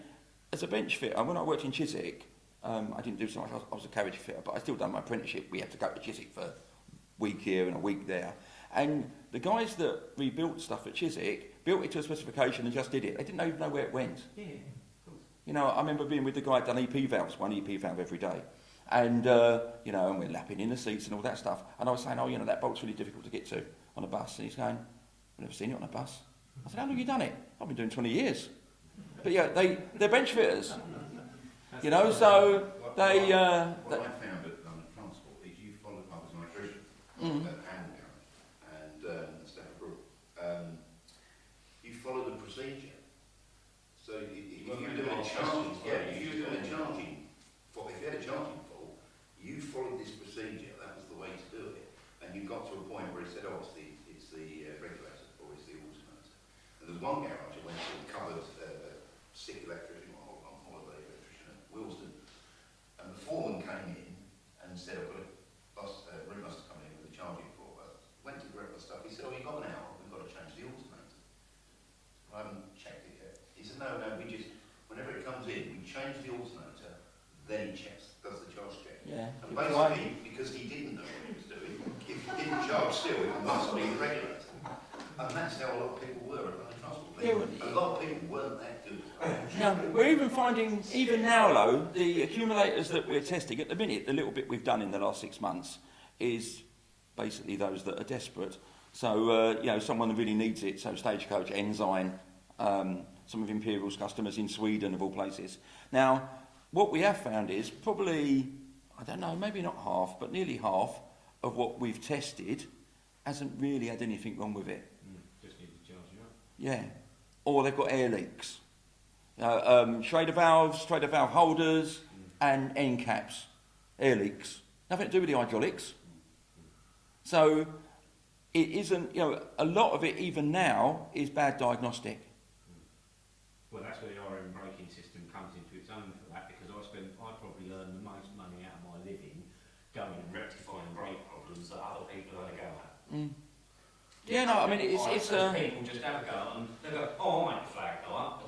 as a bench fitter, when I worked in Chiswick, I didn't do so much. I was a carriage fitter, but I still done my apprenticeship. We had to go to Chiswick for a week here and a week there. And the guys that rebuilt stuff at Chiswick built it to a specification and just did it. They didn't even know where it went. Yeah, of course. You know, I remember being with the guy that done EP valves, one EP valve every day. And, and we're lapping in the seats and all that stuff. And I was saying, that bolt's really difficult to get to on a bus. And he's going, I've never seen it on a bus. I said, how long have you done it? I've been doing 20 years. But yeah, they're bench fitters. So they... What I found at London Transport is you follow, I was an electrician and Stafford Brook. You follow the procedure. So if you do a charging, if you had a charging fault, you followed this procedure. That was the way to do it. And you got to a point where it said, it's the regulator or it's the alternator. And there's one garage I went to and covered sick electrician or on holiday electrician at Wilsden. And the foreman came in and said, I've got a Routemaster coming in with a charging fault. I went to grab the stuff. He said, you've got an hour, we've got to change the alternator. I haven't checked it yet. He said, no, whenever it comes in, we change the alternator, then he does the charge check. Yeah. And basically, because he didn't know what he was doing, if he didn't charge still, it must be the regulator. And that's how a lot of people were at London Transport. A lot of people weren't that good. Now, we're even finding, even now though, the accumulators that we're testing at the minute, the little bit we've done in the last 6 months, is basically those that are desperate. So, someone that really needs it, so Stagecoach, Ensign, some of Imperial's customers in Sweden, of all places. Now, what we have found is probably, I don't know, maybe not half, but nearly half of what we've tested hasn't really had anything wrong with it. Just need to charge you up. Yeah. Or they've got air leaks. Schrader valve holders and end caps. Air leaks. Nothing to do with the hydraulics. So it isn't, a lot of it even now is bad diagnostic. Well, that's where the RM braking system comes into its own for that, because I probably earn the most money out of my living going and rectifying brake problems that other people have a go at. Yeah, no, I mean, it's people just have a go and they go, I make the flag go up, I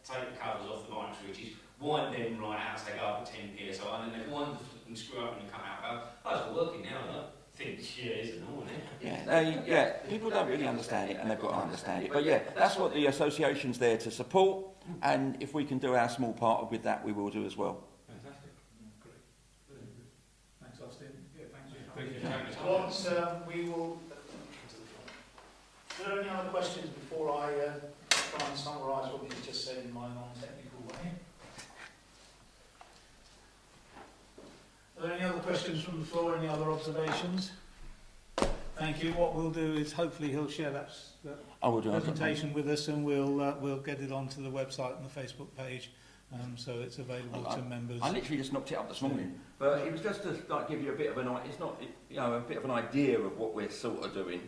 take the covers off the bike switches, wind them right out so they go up at 10 psi, and then they wind and screw up and come out and go, it's all working now, I don't think it's annoying, Yeah, people don't really understand it, and they've got to understand it. But yeah, that's what the association's there to support, and if we can do our small part with that, we will do as well. Fantastic. Great. Thanks, Austin. Yeah, Thank you. We will... Are there any other questions before I try and summarise what you've just said in my non-technical way? Are there any other questions from the floor? Any other observations? Thank Thank you. What we'll do is hopefully he'll share that I will do. presentation with us, and we'll get it onto the website and the Facebook page, so it's available to members. I literally just knocked it up this morning, but it was just to like give you a bit of an idea. It's not, a bit of an idea of what we're sort of doing.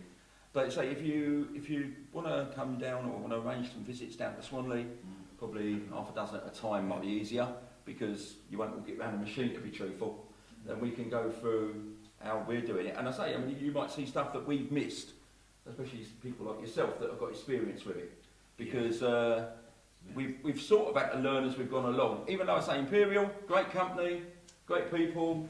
But say if you want to come down or want to arrange some visits down to Swanley, probably half a dozen at a time might be easier, because you won't all get around the machine, to be truthful. Then we can go through how we're doing it. And I mean, you might see stuff that we've missed, especially people like yourself that have got experience with it, because we've sort of had to learn as we've gone along. Even though I say Imperial, great company, great people,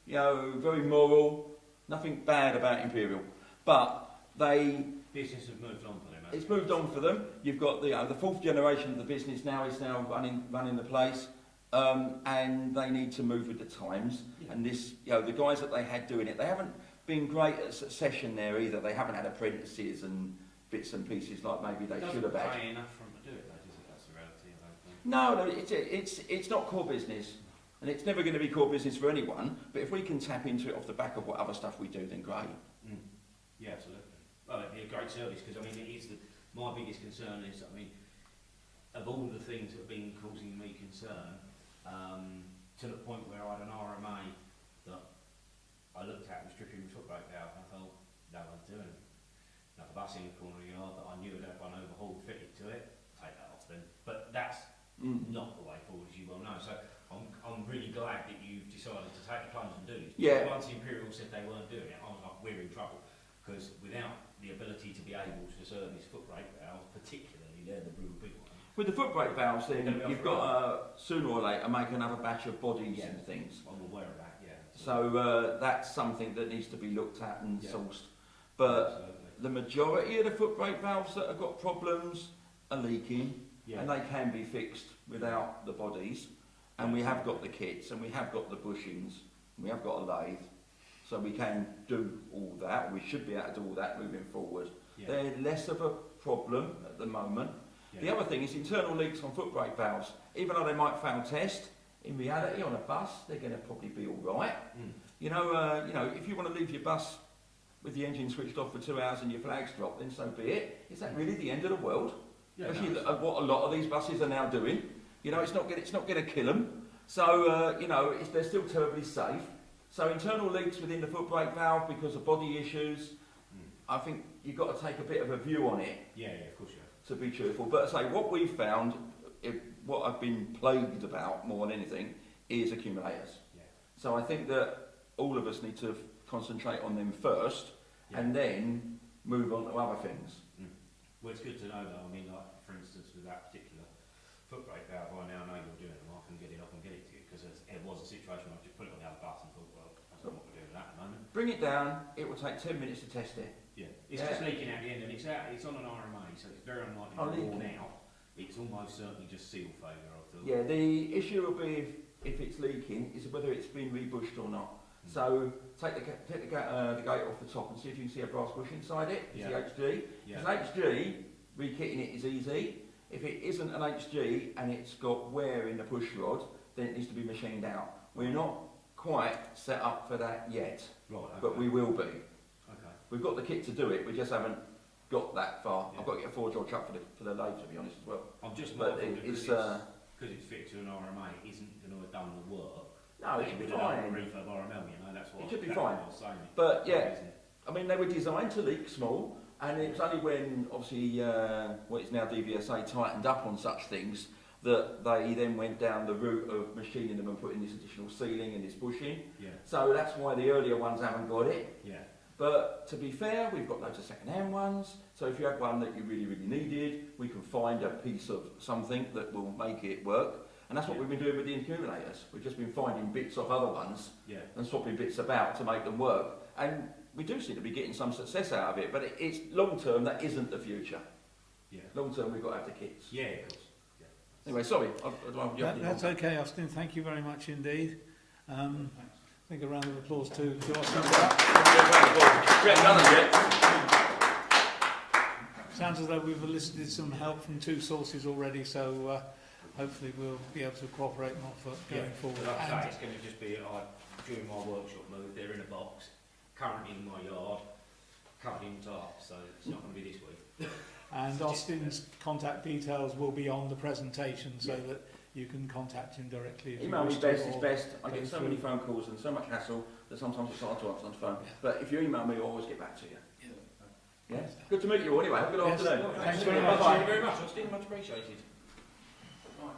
very moral, nothing bad about Imperial, but business has moved on for them. It's moved on for them. You've got the fourth generation of the business now is running the place, and they need to move with the times. Yeah. And this, the guys that they had doing it, they haven't been great at succession there either. They haven't had apprentices and bits and pieces like maybe they should have had. Pay enough for them to do it, though, is it? That's the reality of it. No, it's not core business, and it's never going to be core business for anyone. But if we can tap into it off the back of what other stuff we do, then great. Yeah, absolutely. Well, it'd be a great service, because I mean, it is my biggest concern is, I mean, of all the things that have been causing me concern, to the point where I had an RMA that I looked at was stripping the foot brake valve, and I thought, no one's doing it. Another bus in the corner of the yard that I knew had had one overhauled, fitted to it, take that off then. But that's not the way forward, as you well know. So I'm really glad that you've decided to take the plunge and do this. Yeah. Once Imperial said they weren't doing it, I was like, we're in trouble. Because without the ability to be able to service foot brake valves, particularly, they're the real big ones. With the foot brake valves, then you've got to sooner or later make another batch of bodies and things. I'm aware of that, yeah. So that's something that needs to be looked at and sourced. But the majority of the foot brake valves that have got problems are leaking, and they can be fixed without the bodies. And we have got the kits, and we have got the bushings, and we have got a lathe. So we can do all that, we should be able to do all that moving forward. Yeah. They're less of a problem at the moment. Yeah. The other thing is internal leaks on foot brake valves. Even though they might fail test, in reality on a bus, they're going to probably be all right. If you want to leave your bus with the engine switched off for 2 hours and your flags drop, then so be it. Is that really the end of the world? Yeah, especially what a lot of these buses are now doing. It's not going to kill them. So, they're still terribly safe. So internal leaks within the foot brake valve because of body issues, I think you've got to take a bit of a view on it. Yeah, of course you have. To be truthful. But what we've found, what I've been plagued about more than anything, is accumulators. Yeah. So I think that all of us need to concentrate on them first, and then move on to other things. Well, it's good to know though. I mean, like, for instance, with that particular foot brake valve, I now know you're doing them. I can get it to you, because it was a situation where I just put it on the other bus and thought, well, I don't know what we're doing with that at the moment. Bring it down, it will take 10 minutes to test it. Yeah, it's just leaking at the end, and it's on an RMA, so it's very unlikely to be worn out. It's almost certainly just seal failure, I thought. Yeah, the issue will be if it's leaking is whether it's been rebushed or not. So take the gate off the top and see if you can see a brass bush inside it. It's the HG. If it's HG, rekitting it is easy. If it isn't an HG and it's got wear in the push rod, then it needs to be machined out. We're not quite set up for that yet, but we will be. Okay. We've got the kit to do it, we just haven't got that far. I've got to get a 4-jaw truck for the lathe, to be honest, as well. I'm just mindful because it's fitted to an RMA, it isn't going to have done the work. No, it should be fine. Refurb RML, that's what it should be fine. But I mean, they were designed to leak small, and it's only when obviously what is now DVSA tightened up on such things that they then went down the route of machining them and putting this additional sealing and this bushing. Yeah. So that's why the earlier ones haven't got it. Yeah. But to be fair, we've got loads of second-hand ones. So if you had one that you really, really needed, we can find a piece of something that will make it work. And that's what we've been doing with the accumulators. We've just been finding bits of other ones and swapping bits about to make them work. And we do seem to be getting some success out of it, but it's long-term, that isn't the future. Yeah. Long-term, we've got to have the kits. Yeah, of course. Anyway, sorry. That's okay, Austin. Thank you very much indeed. I think a round of applause to Austin. Sounds as though we've elicited some help from 2 sources already, so hopefully we'll be able to cooperate more going forward. Like I say, it's going to just be during my workshop move. They're in a box, currently in my yard. so it's not going to be this week. And Austin's contact details will be on the presentation so that you can contact him directly. If Email you me wish best, to, it's or best. I go get so through. many phone calls and so much hassle that sometimes it's hard to answer on the phone. Yeah. But if you email me, I'll always get back to you. Yeah. Yeah? Good to meet you all anyway. Have a good Yes. afternoon. Thanks very much. Bye-bye. Thank you very much, Austin. Much appreciated. Right.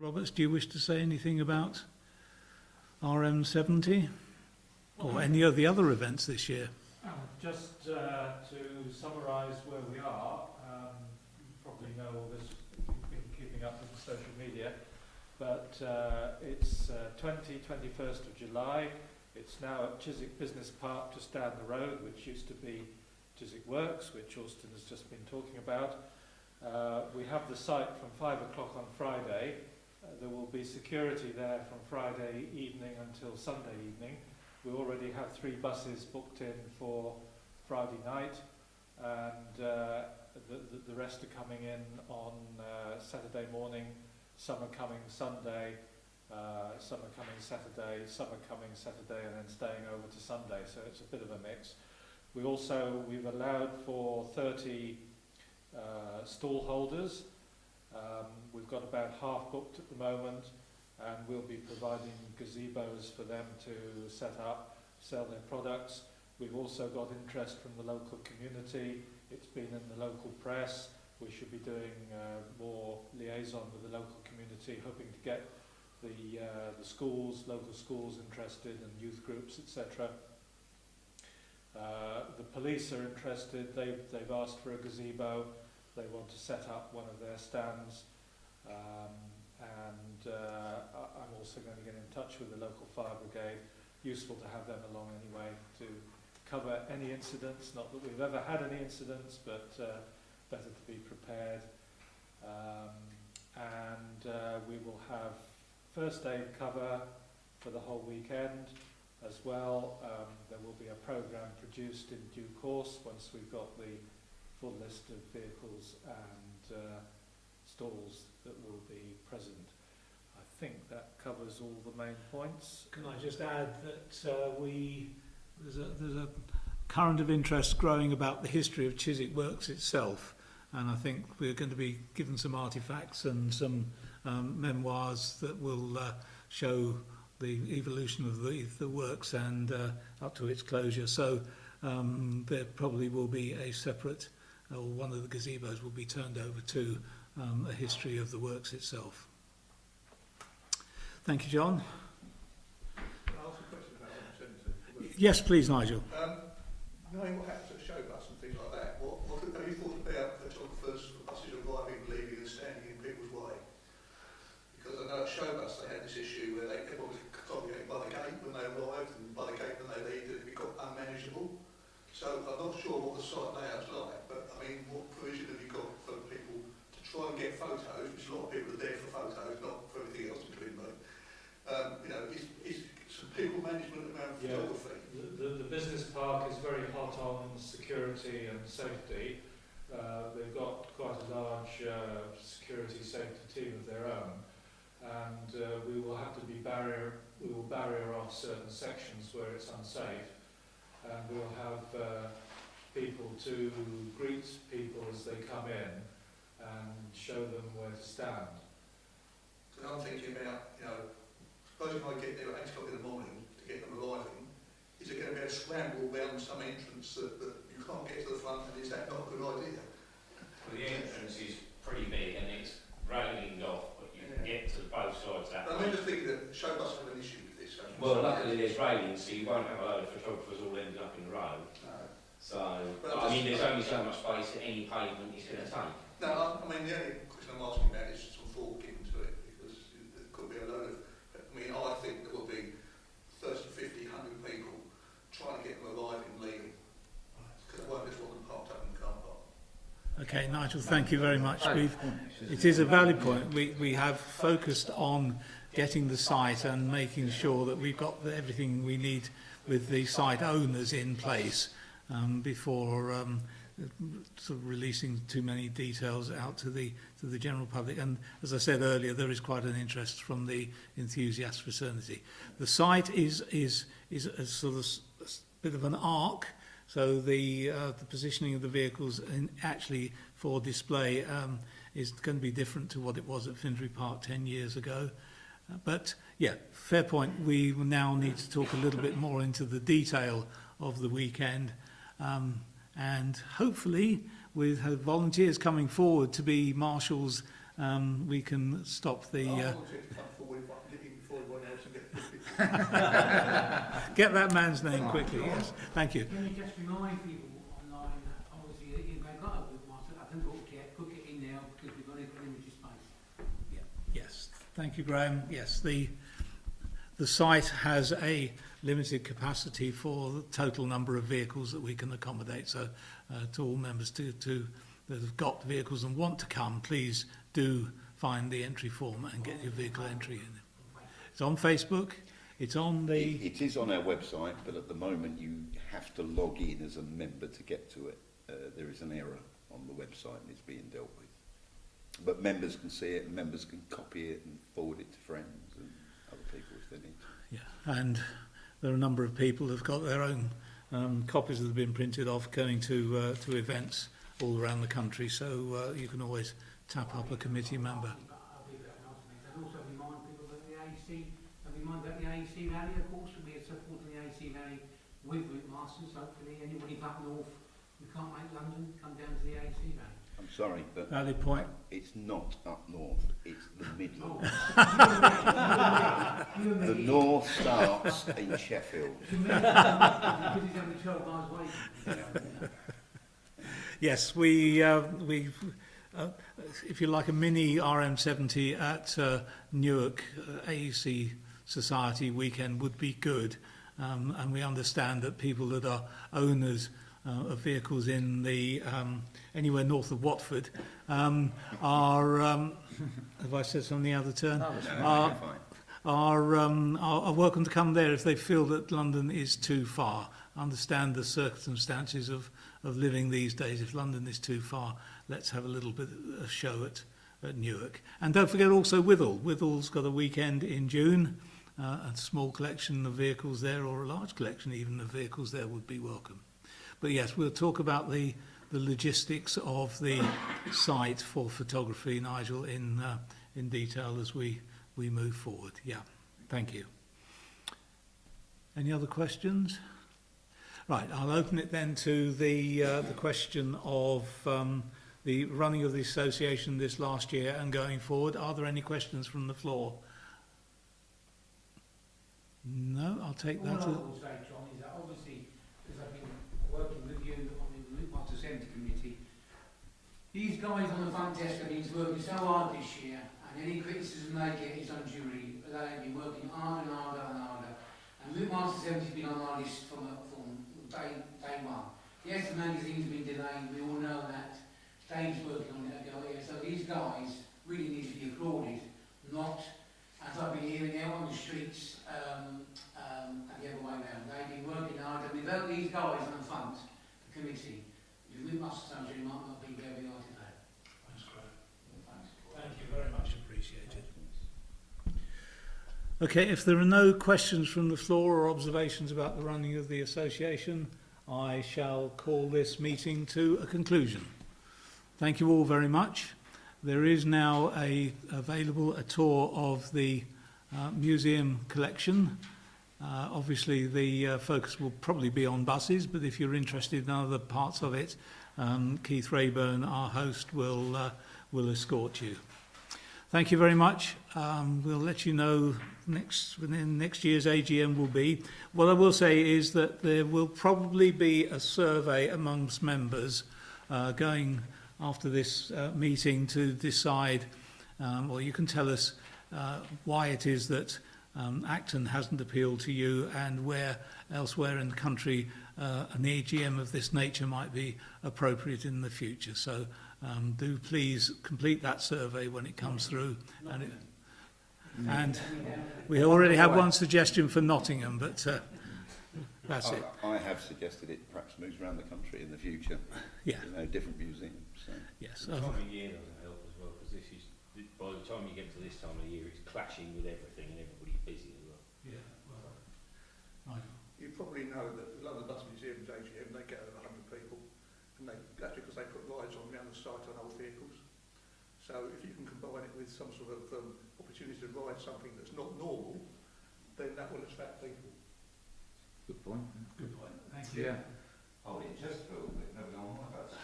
Roberts, do you wish to say anything about RM70 or any of the other events this year? Just to summarise where we are, you probably know all this, you've been keeping up with the social media, but it's 21st of July. It's now at Chiswick Business Park just down the road, which used to be Chiswick Works, which Austin has just been talking about. We have the site from 5 o'clock on Friday. There will be security there from Friday evening until Sunday evening. We already have 3 buses booked in for Friday night, and the rest are coming in on Saturday morning. Some are coming Sunday, some are coming Saturday, some are coming Saturday and then staying over to Sunday, so it's a bit of a mix. We've allowed for 30 stall holders. We've got about half booked at the moment, and we'll be providing gazebos for them to set up, sell their products. We've also got interest from the local community. It's been in the local press. We should be doing more liaison with the local community, hoping to get the schools, local schools interested, and youth groups, etc. The police are interested. They've asked for a gazebo. They want to set up one of their stands, and I'm also going to get in touch with the local fire brigade. Useful to have them along anyway to cover any incidents. Not that we've ever had any incidents, but better to be prepared. We will have first aid cover for the whole weekend as well. There will be a programme produced in due course once we've got the full list of vehicles and stalls that will be present. I think that covers all the main points. Can I just add that there's a current of interest growing about the history of Chiswick Works itself, and I think we're going to be given some artefacts and some memoirs that will show the evolution of the works and up to its closure. So there probably will be a separate, or one of the gazebos will be turned over to a history of the works itself. Thank you, John. Can I ask a question about RM70? Yes, please, Nigel. Knowing what happens at show bus and things like that, what have you thought about photographers for buses arriving, leaving and standing in people's way? Because I know at show bus they had this issue where everyone was congregating by the gate when they arrived and by the gate when they leave, it got unmanageable. So I'm not sure what the site layout's like, but I mean, what provision have you got for people to try and get photos, which a lot of people are there for photos, not for everything else between them. Is some people management around photography? The business park is very hot on security and safety. They've got quite a large security safety team of their own, and we will have to be we will barrier off certain sections where it's unsafe, and we'll have people to greet people as they come in and show them where to stand. Because I'm thinking about, supposing I get there at 8 o'clock in the morning to get them arriving, is it going to be a scramble around some entrance that you can't get to the front, and is that not a good idea? Well, the entrance is pretty big and it's railing off, but you can get to both sides that I way. mean, just thinking that show bus have an issue with this. Well, luckily there's railings, so you won't have a load of photographers all ended up in the road. No. So, But I mean, there's only so much space that any pavement is going to take. No, I mean, the only question I'm asking about is some thought given to it, because there could be a load of, I think there will be 30, 50, 100 people trying to get them arriving and leaving. Because it won't just Okay, Nigel, thank you very much. It is a valid point. We have focused on getting the site and making sure that we've got everything we need with the site owners in place before sort of releasing too many details out to the general public. And as I said earlier, there is quite an interest from the enthusiasts for Cernity. The site is a sort of bit of an arc. So the positioning of the vehicles actually for display is going to be different to what it was at Finsbury Park 10 years ago. But yeah, fair point. We now need to talk a little bit more into the detail of the weekend. And hopefully with volunteers coming forward to be marshals, we can stop the... Get that man's name quickly, yes. Thank you. Can you just remind people online that obviously if they've got a Routemaster, I can put it in now because we've got a limited space. Yeah. Yes. Thank you, Graham. Yes, the site has a limited capacity for the total number of vehicles that we can accommodate. So to all members that have got vehicles and want to come, please do find the entry form and get your vehicle entry in. It's on Facebook. It's on the... It is on our website, but at the moment you have to log in as a member to get to it. There is an error on the website and it's being dealt with. But members can see it and members can copy it and forward it to friends and other people if they need to. Yeah, and there are a number of people who've got their own copies that have been printed off going to events all around the country, so you can always tap up a committee member. That the AEC rally, of course, will be a support of the AEC rally with Routemasters. Hopefully, anybody up north who can't make London, come down to the AEC rally. I'm sorry, but valid point. It's not up north, it's the Midlands. Oh. The north starts in Sheffield. Because it's only 12 miles away. Yes, we've if you like, a mini RM70 at Newark AEC Society weekend would be good. And we understand that people that are owners of vehicles in the anywhere north of Watford are, have I said something out of turn? Are welcome to come there if they feel that London is too far. I understand the circumstances of living these days. If London is too far, let's have a little bit of a show at Newark. And don't forget also Withall. Withall's got a weekend in June. A small collection of vehicles there, or a large collection even of vehicles there, would be welcome. But yes, we'll talk about the logistics of the site for photography, Nigel, in detail as we move forward. Yeah, thank you. Any other questions? Right, I'll open it then to the question of the running of the association this last year and going forward. Are there any questions from the floor? No, I'll take that. All I will say, John, is that obviously, as I've been working with you on the Routemaster Centre Committee, these guys on the front desk have been working so hard this year, and any criticism they get is unduly. They have been working harder and harder and harder. And Routemaster Centre has been on our list from day one. Yes, the magazine's been delayed, we all know that. Dave's working on it again here. So these guys really need to be applauded, not, as I've been hearing out on the streets, and the other way around. They've been working hard, and without these guys on the front, the committee, the Routemaster Association might not be where we are today. That's great. Thanks. Thank you very much, appreciated. Okay, if there are no questions from the floor or observations about the running of the association, I shall call this meeting to a conclusion. Thank you all very much. There is now available a tour of the museum collection. Obviously the focus will probably be on buses, but if you're interested in other parts of it, Keith Rayburn, our host, will escort you. Thank you very much. We'll let you know when next year's AGM will be. What I will say is that there will probably be a survey amongst members going after this meeting to decide, or you can tell us why it is that Acton hasn't appealed to you, and where elsewhere in the country an AGM of this nature might be appropriate in the future. So do please complete that survey when it comes through. And we already have one suggestion for Nottingham, but that's it. I have suggested it perhaps moves around the country in the future. Yeah. You know, different museums. So. Yes. The time of year doesn't help as well, because this is, by the time you get to this time of the year, it's clashing with everything and everybody's busy as well. Yeah. Well, You probably know that the London Bus Museum's AGM, they get over 100 people, and that's because they put rides on around the site on old vehicles. So if you can combine it with some sort of opportunity to ride something that's not normal, then that will attract people. Good point. good point. Thank you. Yeah. Oh, in Chesterfield, we've never gone on about that.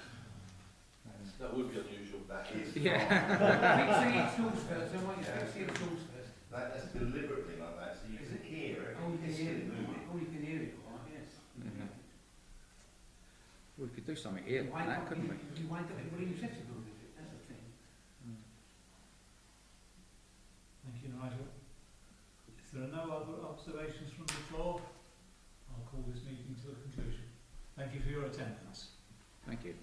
That would be unusual. That is. Fix the installs first, I want you to fix the installs first. That's deliberately like that, so you Is can it? hear it. Oh, you can hear it, oh, you can hear it, all right, yes. We could do something here like that, couldn't we? You wind up everybody in Chesterfield, is it? That's the thing. Thank you, Nigel. If there are no other observations from the floor, I'll call this meeting to a conclusion. Thank you for your attendance. Thank you.